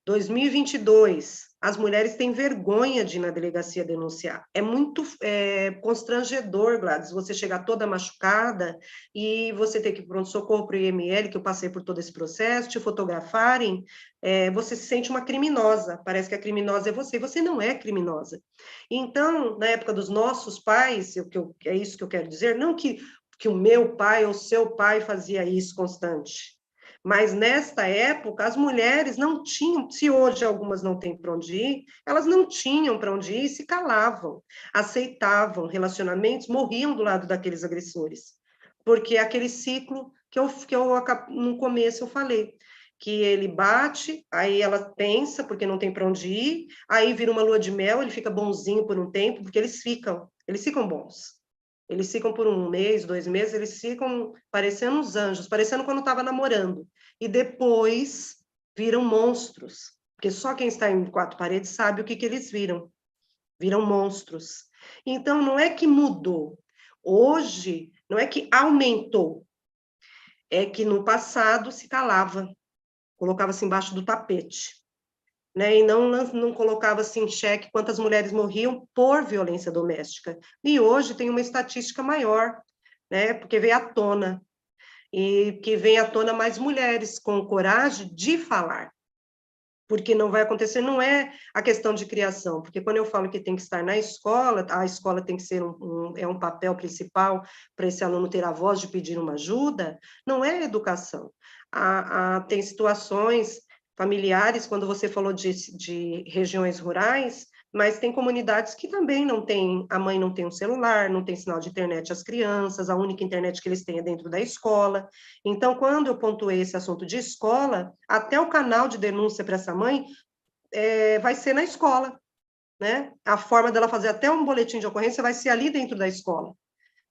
2022, as mulheres têm vergonha de ir na delegacia denunciar. É muito constrangedor, Gladys, você chegar toda machucada e você ter que ir pronto-socorro para o IML, que eu passei por todo esse processo, te fotografarem, você se sente uma criminosa, parece que a criminosa é você, e você não é criminosa. Então, na época dos nossos pais, é isso que eu quero dizer, não que o meu pai ou seu pai fazia isso constante, mas nesta época as mulheres não tinham, se hoje algumas não têm para onde ir, elas não tinham para onde ir e se calavam, aceitavam relacionamentos, morriam do lado daqueles agressores, porque é aquele ciclo que no começo eu falei, que ele bate, aí ela pensa, porque não tem para onde ir, aí vira uma lua de mel, ele fica bonzinho por um tempo, porque eles ficam bons. Eles ficam por 1 mês, 2 meses, eles ficam parecendo uns anjos, parecendo quando estava namorando. E depois viram monstros, porque só quem está em 4 paredes sabe o que eles viram. Viram monstros. Então, não é que mudou. Hoje, não é que aumentou. É que no passado se calava, colocava-se embaixo do tapete. Né, e não colocava-se em xeque quantas mulheres morriam por violência doméstica. E hoje tem uma estatística maior, né, porque veio à tona, e que vem à tona mais mulheres com coragem de falar, porque não vai acontecer, não é a questão de criação, porque quando eu falo que tem que estar na escola, a escola tem que ser um papel principal para esse aluno ter a voz de pedir uma ajuda, não é educação. Tem situações familiares, quando você falou de regiões rurais, mas tem comunidades que também não tem, a mãe não tem um celular, não tem sinal de internet às crianças, a única internet que eles têm é dentro da escola. Então, quando eu pontuei esse assunto de escola, até o canal de denúncia para essa mãe vai ser na escola, né? A forma dela fazer até um boletim de ocorrência vai ser ali dentro da escola,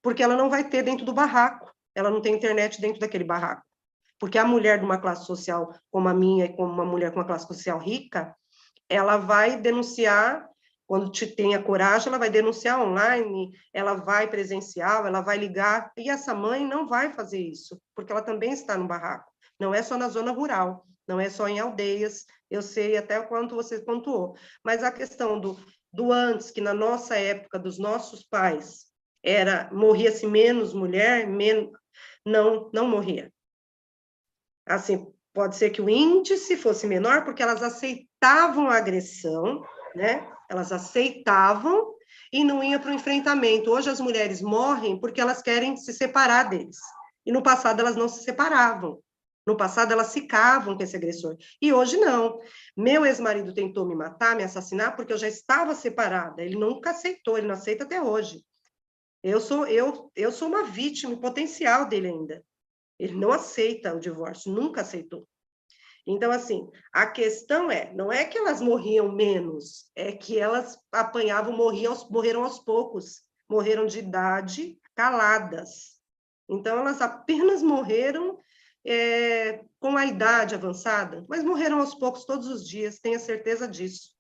porque ela não vai ter dentro do barraco, ela não tem internet dentro daquele barraco. Porque a mulher de uma classe social como a minha e como uma mulher com uma classe social rica, ela vai denunciar, quando tenha coragem, ela vai denunciar online, ela vai presencial, ela vai ligar, e essa mãe não vai fazer isso, porque ela também está no barraco, não é só na zona rural, não é só em aldeias, eu sei até o quanto você pontuou, mas a questão do antes, que na nossa época, dos nossos pais, morria-se menos mulher, não morria. Assim, pode ser que o índice fosse menor, porque elas aceitavam a agressão, né? Elas aceitavam e não iam para o enfrentamento. Hoje as mulheres morrem porque elas querem se separar deles. E no passado elas não se separavam. No passado elas ficavam com esse agressor. E hoje não. Meu ex-marido tentou me matar, me assassinar, porque eu já estava separada. Ele nunca aceitou, ele não aceita até hoje. Eu sou uma vítima potencial dele ainda. Ele não aceita o divórcio, nunca aceitou. Então, assim, a questão não é que elas morriam menos, é que elas apanhavam, morreram aos poucos, morreram de idade, caladas. Então, elas apenas morreram com a idade avançada, mas morreram aos poucos todos os dias, tenha certeza disso.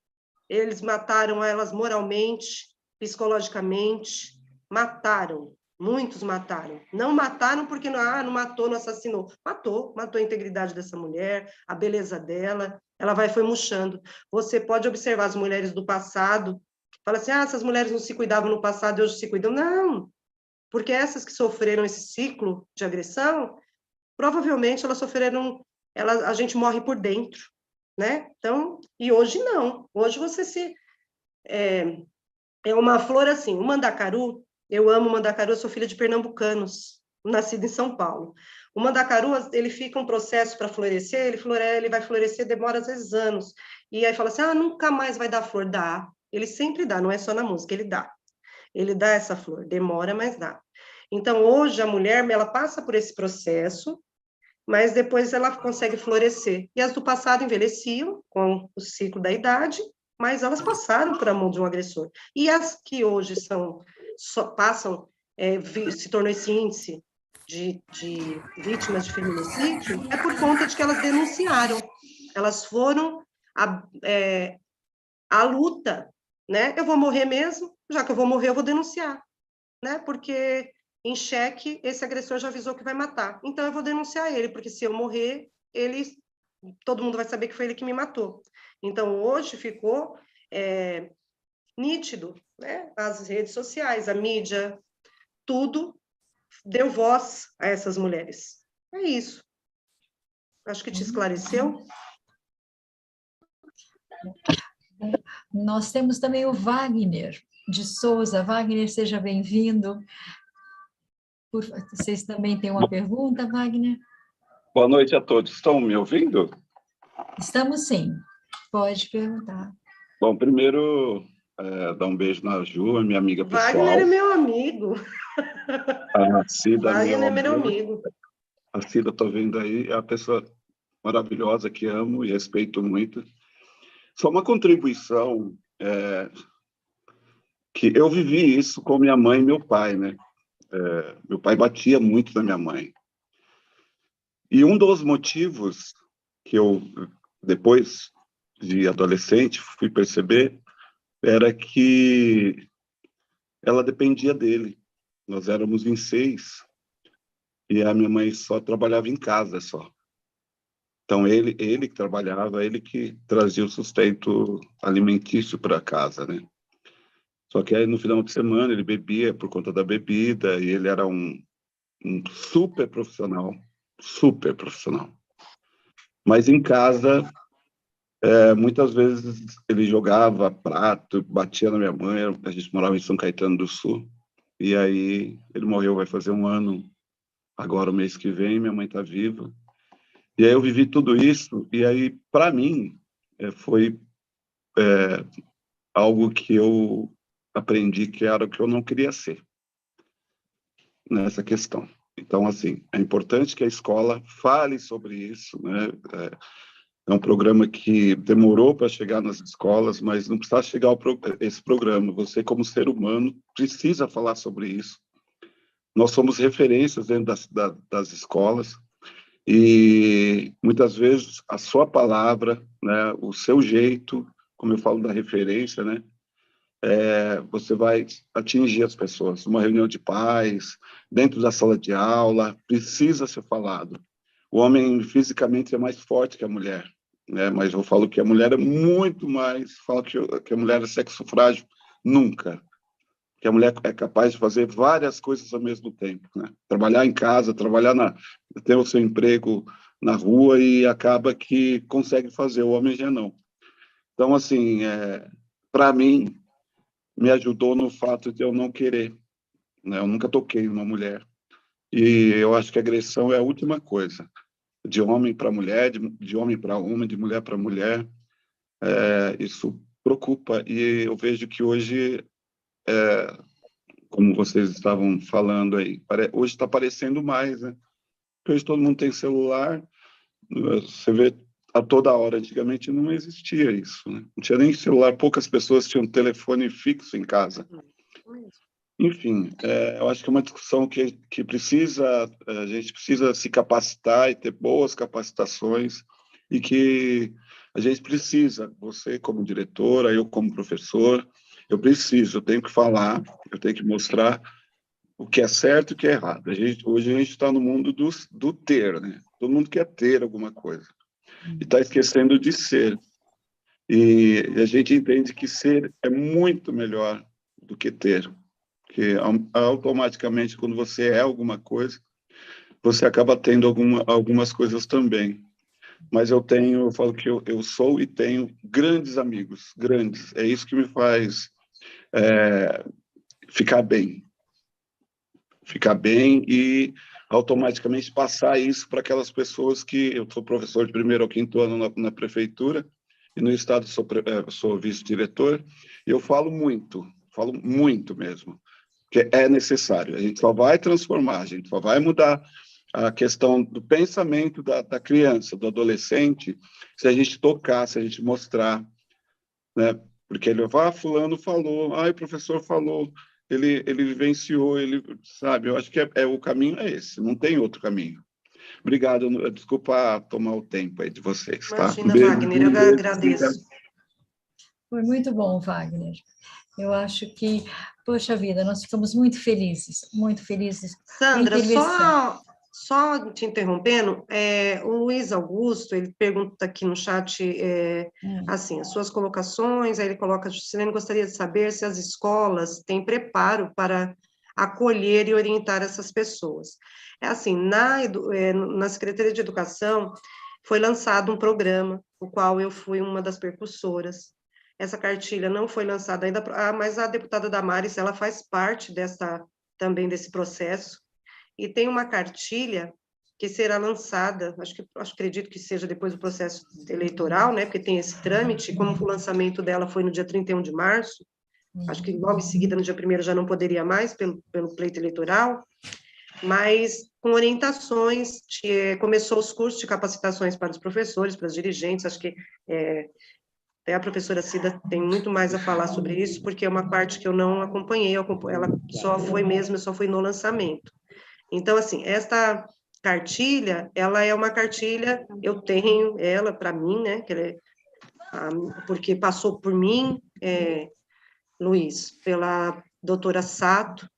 Eles mataram elas moralmente, psicologicamente, mataram, muitos mataram. Não mataram porque não matou, não assassinou. Matou a integridade dessa mulher, a beleza dela, ela foi murchando. Você pode observar as mulheres do passado, fala assim, essas mulheres não se cuidavam no passado e hoje se cuidam. Não, porque essas que sofreram esse ciclo de agressão, provavelmente elas sofreram, a gente morre por dentro, né? Então, e hoje não. Hoje você é uma flor assim, o mandacaru, eu amo o mandacaru, eu sou filha de pernambucanos, nascida em São Paulo. O mandacaru, ele fica um processo para florescer, ele vai florescer, demora às vezes anos. E aí fala assim, nunca mais vai dar flor. Dá, ele sempre dá, não é só na música, ele dá. Ele dá essa flor, demora, mas dá. Então, hoje, a mulher, ela passa por esse processo, mas depois ela consegue florescer. E as do passado envelheciam com o ciclo da idade, mas elas passaram por a mão de um agressor. E as que hoje passam, se tornou esse índice de vítimas de feminicídio, é por conta de que elas denunciaram. Elas foram à luta, né? Eu vou morrer mesmo, já que eu vou morrer, eu vou denunciar, né? Porque em xeque, esse agressor já avisou que vai matar. Então, eu vou denunciar ele, porque se eu morrer, todo mundo vai saber que foi ele que me matou. Então, hoje ficou nítido, né? As redes sociais, a mídia, tudo deu voz a essas mulheres. É isso. Acho que te esclareceu. Nós temos também o Wagner de Souza. Wagner, seja bem-vindo. Vocês também têm uma pergunta, Wagner? Boa noite a todos. Estão me ouvindo? Estamos sim. Pode perguntar. Bom, primeiro, dar um beijo na Ju, minha amiga pessoal. Wagner é meu amigo. A Cida, Wagner é meu amigo. A Cida, estou vendo aí, é uma pessoa maravilhosa que amo e respeito muito. Só uma contribuição, que eu vivi isso com minha mãe e meu pai, né? Meu pai batia muito na minha mãe. E um dos motivos que eu, depois de adolescente, fui perceber era que ela dependia dele. Nós éramos em 6 e a minha mãe só trabalhava em casa só. Então ele que trabalhava, ele que trazia o sustento alimentício para casa, né? Só que aí no final de semana ele bebia por conta da bebida e ele era um super profissional. Mas em casa, muitas vezes ele jogava prato, batia na minha mãe. A gente morava em São Caetano do Sul. E aí ele morreu, vai fazer 1 ano, agora o mês que vem, minha mãe está viva. E aí eu vivi tudo isso, e aí, para mim, foi algo que eu aprendi que era o que eu não queria ser nessa questão. Então, assim, é importante que a escola fale sobre isso, né? É um programa que demorou para chegar nas escolas, mas não precisa chegar esse programa. Você, como ser humano, precisa falar sobre isso. Nós somos referências dentro das escolas e, muitas vezes, a sua palavra, né, o seu jeito, como eu falo da referência, né, você vai atingir as pessoas. Uma reunião de pais, dentro da sala de aula, precisa ser falado. O homem, fisicamente, é mais forte que a mulher, né, mas eu falo que a mulher é muito mais... Falo que a mulher é sexo frágil. Nunca. Que a mulher é capaz de fazer várias coisas ao mesmo tempo, né? Trabalhar em casa, ter o seu emprego na rua e acaba que consegue fazer, o homem já não. Então, assim, para mim, me ajudou no fato de eu não querer, né? Eu nunca toquei em uma mulher. E eu acho que a agressão é a última coisa. De homem para mulher, de homem para homem, de mulher para mulher. Isso preocupa. E eu vejo que hoje... como vocês estavam falando aí, hoje está aparecendo mais, né? Porque hoje todo mundo tem celular, você vê a toda hora. Antigamente não existia isso, né? Não tinha nem celular, poucas pessoas tinham telefone fixo em casa. Enfim, eu acho que é uma discussão que precisa, a gente precisa se capacitar e ter boas capacitações, e que a gente precisa, você como diretora, eu como professor, eu tenho que falar, eu tenho que mostrar o que é certo e o que é errado. Hoje a gente está no mundo do ter, né? Todo mundo quer ter alguma coisa, e está esquecendo de ser. E a gente entende que ser é muito melhor do que ter, porque automaticamente, quando você é alguma coisa, você acaba tendo algumas coisas também. Mas eu falo que eu sou e tenho grandes amigos, grandes. É isso que me faz ficar bem. Ficar bem e automaticamente passar isso para aquelas pessoas que... Eu sou professor de 1º ao 5º ano na prefeitura, e no estado sou vice-diretor, e eu falo muito mesmo, que é necessário. A gente só vai transformar, a gente só vai mudar a questão do pensamento da criança, do adolescente, se a gente tocar, se a gente mostrar, né? Porque ele vai, fulano falou, o professor falou, ele vivenciou, ele sabe. Eu acho que o caminho é esse, não tem outro caminho. Obrigado, desculpa tomar o tempo aí de vocês, tá? Imagina, Wagner, eu agradeço. Foi muito bom, Wagner. Eu acho que, poxa vida, nós ficamos muito felizes com a Sandra, intervenção. só te interrompendo, o Luiz Augusto, ele pergunta aqui no chat, assim, as suas colocações, aí ele coloca, Juscelene, gostaria de saber se as escolas têm preparo para acolher e orientar essas pessoas. Assim, na Secretaria de Educação, foi lançado um programa, o qual eu fui uma das percussoras. Essa cartilha não foi lançada ainda, mas a deputada Damares, ela faz parte também desse processo, e tem uma cartilha que será lançada, acredito que seja depois do processo eleitoral, né, porque tem esse trâmite, como o lançamento dela foi no dia 31 de março, acho que logo em seguida, no dia 1º, já não poderia mais, pelo pleito eleitoral, mas com orientações, começou os cursos de capacitações para os professores, para os dirigentes, acho que até a professora Cida tem muito mais a falar sobre isso, porque é uma parte que eu não acompanhei, ela só fui no lançamento. Então, assim, esta cartilha, ela é uma cartilha, eu tenho ela para mim, né, porque passou por mim, Luiz, pela doutora Sato,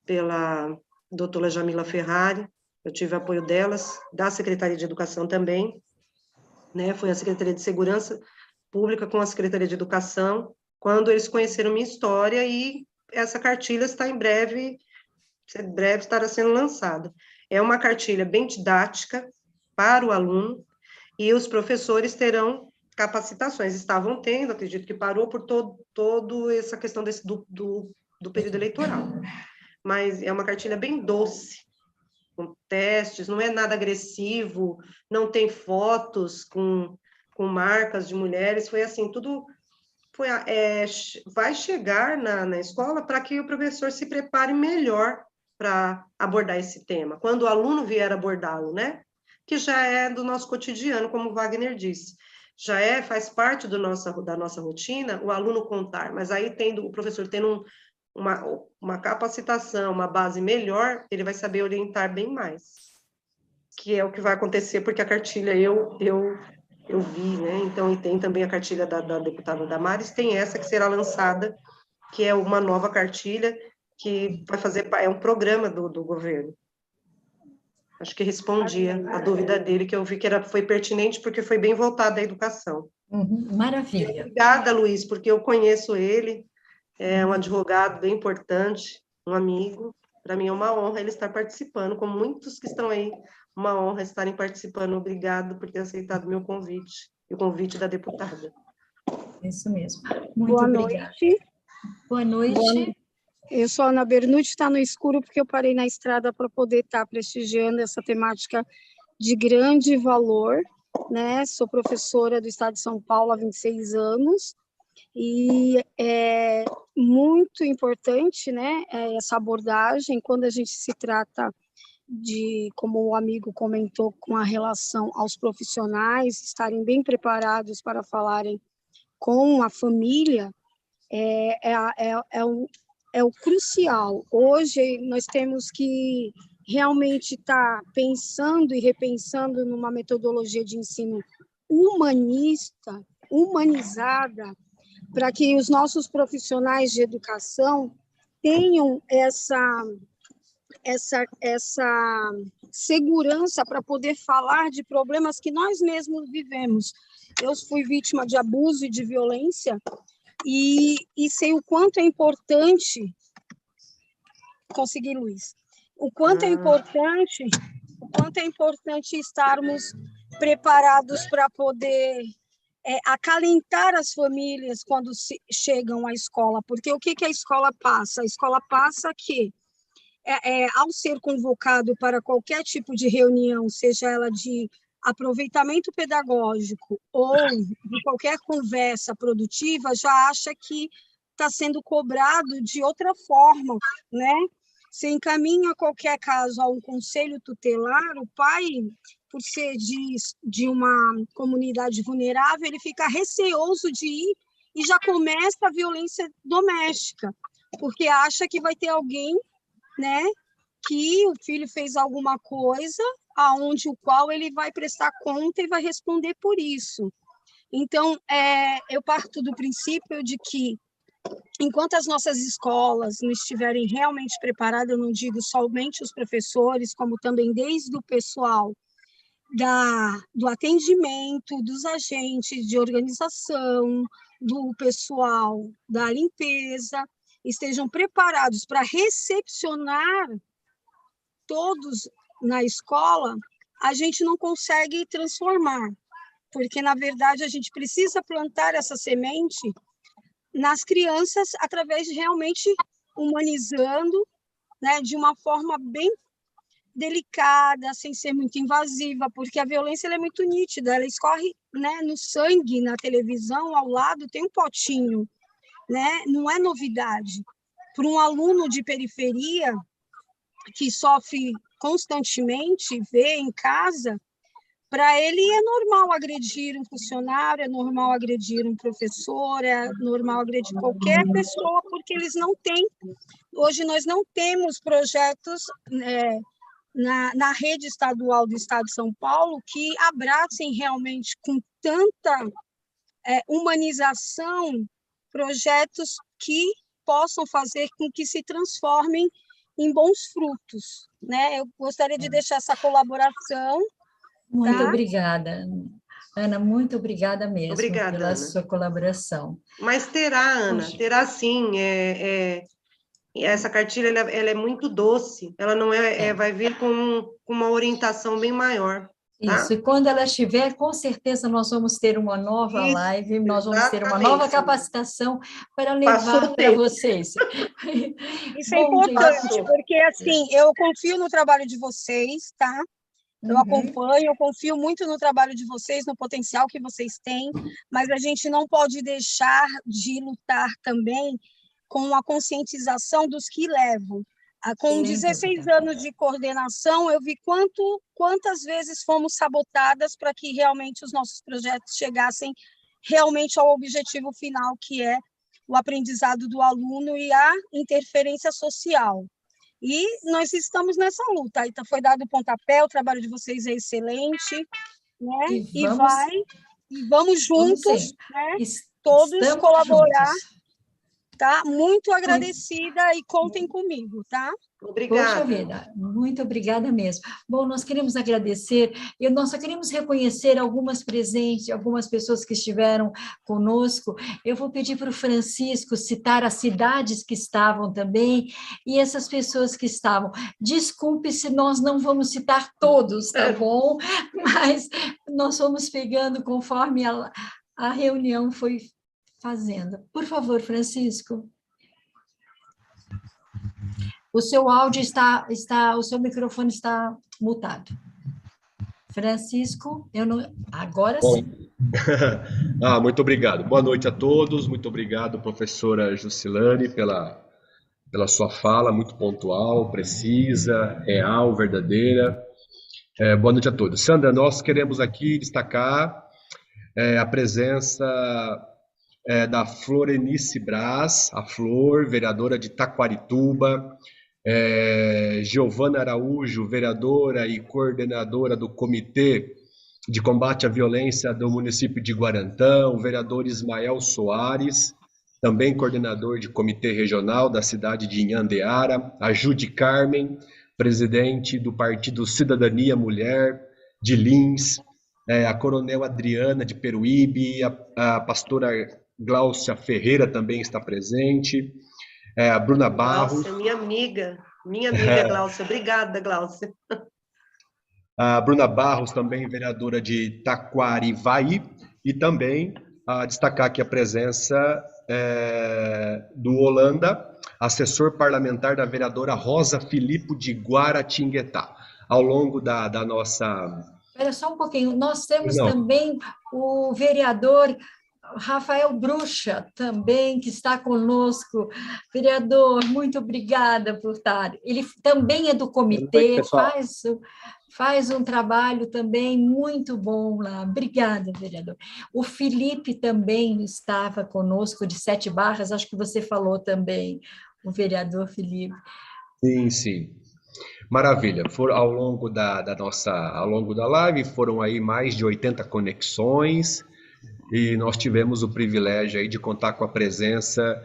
pela doutora Jamila Ferrari, eu tive apoio delas, da Secretaria de Educação também, né, foi a Secretaria de Segurança Pública com a Secretaria de Educação, quando eles conheceram minha história, e essa cartilha está em breve estará sendo lançada. É uma cartilha bem didática para o aluno, e os professores terão capacitações, estavam tendo, acredito que parou por toda essa questão do período eleitoral, mas é uma cartilha bem doce, com testes, não é nada agressivo, não tem fotos com marcas de mulheres, foi assim, tudo vai chegar na escola para que o professor se prepare melhor para abordar esse tema, quando o aluno vier abordá-lo, né? Que já é do nosso cotidiano, como o Wagner disse, faz parte da nossa rotina o aluno contar, mas aí o professor tendo uma capacitação, uma base melhor, ele vai saber orientar bem mais, que é o que vai acontecer, porque a cartilha eu vi, né? Então, e tem também a cartilha da deputada Damares, tem essa que será lançada, que é uma nova cartilha que vai fazer, é um programa do governo. Acho que respondia a dúvida dele, que eu vi que foi pertinente, porque foi bem voltada à educação. Maravilha. Obrigada, Luiz, porque eu conheço ele, é um advogado bem importante, um amigo. Para mim é uma honra ele estar participando, como muitos que estão aí, uma honra estarem participando. Obrigado por ter aceitado o meu convite, e o convite da deputada. Isso mesmo. Muito Boa obrigada. Noite. Boa noite. Eu sou a Ana Bernucci, está no escuro porque eu parei na estrada para poder estar prestigiando essa temática de grande valor, né? Sou professora do Estado de São Paulo há 26 anos, e é muito importante, né, essa abordagem quando a gente se trata de, como o amigo comentou, com a relação aos profissionais estarem bem preparados para falarem com a família, é o crucial. Hoje nós temos que realmente estar pensando e repensando numa metodologia de ensino humanista, humanizada, para que os nossos profissionais de educação tenham essa segurança para poder falar de problemas que nós mesmos vivemos. Eu fui vítima de abuso e de violência e sei o quanto é importante conseguir, Luiz, o quanto é importante estarmos preparados para poder acalentar as famílias quando chegam à escola, porque o que a escola passa? A escola passa que, ao ser convocado para qualquer tipo de reunião, seja ela de aproveitamento pedagógico ou de qualquer conversa produtiva, já acha que está sendo cobrado de outra forma, né? Se encaminha qualquer caso a um conselho tutelar, o pai, por ser de uma comunidade vulnerável, ele fica receoso de ir e já começa a violência doméstica, porque acha que vai ter alguém, né, que o filho fez alguma coisa, aonde o qual ele vai prestar conta e vai responder por isso. Então, eu parto do princípio de que, enquanto as nossas escolas não estiverem realmente preparadas, eu não digo somente os professores, como também desde o pessoal do atendimento, dos agentes de organização, do pessoal da limpeza, estejam preparados para recepcionar todos na escola, a gente não consegue transformar, porque, na verdade, a gente precisa plantar essa semente nas crianças através de realmente humanizando, né, de uma forma bem delicada, sem ser muito invasiva, porque a violência ela é muito nítida, ela escorre, né, no sangue, na televisão, ao lado tem um potinho, né, não é novidade. Para um aluno de periferia que sofre constantemente, vê em casa, para ele é normal agredir um funcionário, é normal agredir um professor, é normal agredir qualquer pessoa, porque eles não têm. Hoje nós não temos projetos na rede estadual do Estado de São Paulo que abracem realmente com tanta humanização projetos que possam fazer com que se transformem em bons frutos, né? Eu gostaria de deixar essa colaboração. Muito obrigada, Ana, muito obrigada mesmo. Obrigada, pela Ana. Sua colaboração. Mas terá, Ana, Poxa. terá sim. Essa cartilha ela é muito doce, ela não vai vir com uma orientação bem maior. Tá? Isso, e quando ela estiver, com certeza nós vamos ter uma nova live, nós vamos ter uma nova capacitação para levar para vocês. Isso é importante, porque assim, eu confio no trabalho de vocês, tá? Eu acompanho, eu confio muito no trabalho de vocês, no potencial que vocês têm, mas a gente não pode deixar de lutar também com a conscientização dos que levam. Com 16 anos de coordenação, eu vi quantas vezes fomos sabotadas para que realmente os nossos projetos chegassem realmente ao objetivo final, que é o aprendizado do aluno e a interferência social. E nós estamos nessa luta. Aí foi dado o pontapé, o trabalho de vocês é excelente, né? E vamos juntos, né? Todos colaborar. Juntos. Tá? Muito agradecida e contem comigo, tá? Obrigada. Poxa vida, muito obrigada mesmo. Bom, nós queremos agradecer, e nós só queremos reconhecer algumas presentes, algumas pessoas que estiveram conosco. Eu vou pedir para o Francisco citar as cidades que estavam também, e essas pessoas que estavam. Desculpe se nós não vamos citar todos, tá bom? Mas nós fomos pegando conforme a reunião foi fazendo. Por favor, Francisco. O seu áudio o seu microfone está mutado. Francisco, agora sim. Muito obrigado. Boa noite a todos. Muito obrigado, professora Jusilane, pela sua fala muito pontual, precisa, real, verdadeira. Boa noite a todos. Sandra, nós queremos aqui destacar a presença da Florenice Braz, a Flor, vereadora de Taquarituba, Giovana Araújo, vereadora e coordenadora do Comitê de Combate à Violência do município de Guarantã, o vereador Ismael Soares, também coordenador de comitê regional da cidade de Inhandeara, a Judy Carmen, presidente do Partido Cidadania Mulher de Lins, a coronel Adriana de Peruíbe, a pastora Gláucia Ferreira também está presente, a Bruna Barros. Gláucia, minha amiga Gláucia, obrigada, Gláucia. A Bruna Barros, também vereadora de Taquarivaí, e também destacar aqui a presença do Holanda, assessor parlamentar da vereadora Rosa Filipe de Guaratinguetá. Ao longo da nossa... Espera só um pouquinho, nós temos também o vereador Rafael Bruxa, também, que está conosco. Vereador, muito obrigada por estar. Ele também é do comitê, faz um trabalho também muito bom lá. Obrigada, vereador. O Felipe também estava conosco, de Sete Barras, acho que você falou também, o vereador Felipe. Sim. Maravilha. Ao longo ao longo da live, foram aí mais de 80 conexões, e nós tivemos o privilégio aí de contar com a presença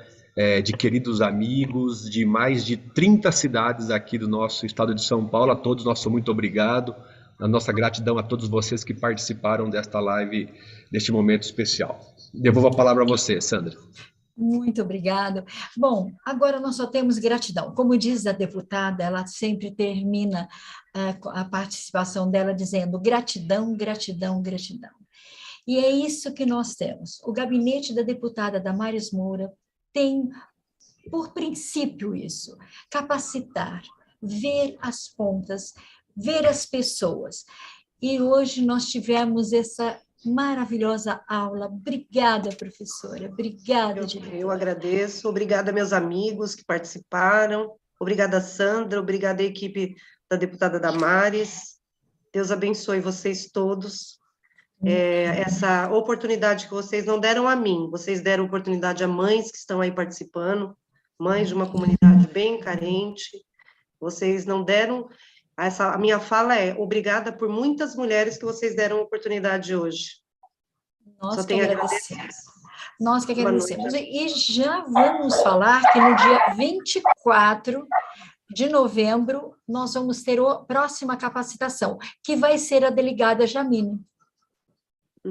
de queridos amigos de mais de 30 cidades aqui do nosso estado de São Paulo. A todos, nosso muito obrigado. A nossa gratidão a todos vocês que participaram desta live, neste momento especial. Devolvo a palavra a você, Sandra. Muito obrigada. Bom, agora nós só temos gratidão. Como diz a deputada, ela sempre termina a participação dela dizendo gratidão, gratidão, gratidão. E é isso que nós temos. O gabinete da deputada Damares Moura tem por princípio isso, capacitar, ver as pontas, ver as pessoas. E hoje nós tivemos essa maravilhosa aula. Obrigada, professora. Obrigada, diretora. Eu agradeço. Obrigada, meus amigos que participaram. Obrigada, Sandra. Obrigada, a equipe da deputada Damares. Deus abençoe vocês todos. Essa oportunidade que vocês não deram a mim, vocês deram oportunidade a mães que estão aí participando, mães de uma comunidade bem carente. Vocês não deram... A minha fala é obrigada por muitas mulheres que vocês deram oportunidade hoje. Nós que agradecemos. Nós que agradecemos. E já vamos falar que no dia 24 de novembro nós vamos ter a próxima capacitação, que vai ser a delegada Jamine.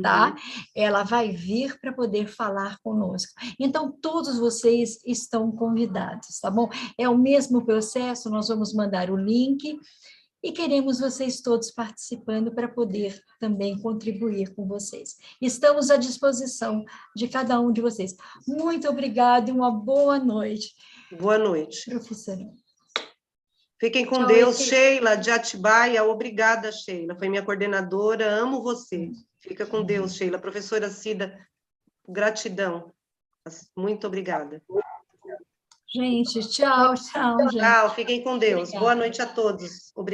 Tá? Ela vai vir para poder falar conosco. Então, todos vocês estão convidados, tá bom? É o mesmo processo, nós vamos mandar o link e queremos vocês todos participando para poder também contribuir com vocês. Estamos à disposição de cada um de vocês. Muito obrigada e uma boa noite. Boa noite. Professora. Fiquem com Deus. Sheila, de Atibaia, obrigada, Sheila. Foi minha coordenadora, amo você. Fica com Deus, Sheila. Professora Cida, gratidão. Muito obrigada. Gente, tchau, gente. Tchau, fiquem com Deus. Obrigada. Boa noite a todos. Obrigada.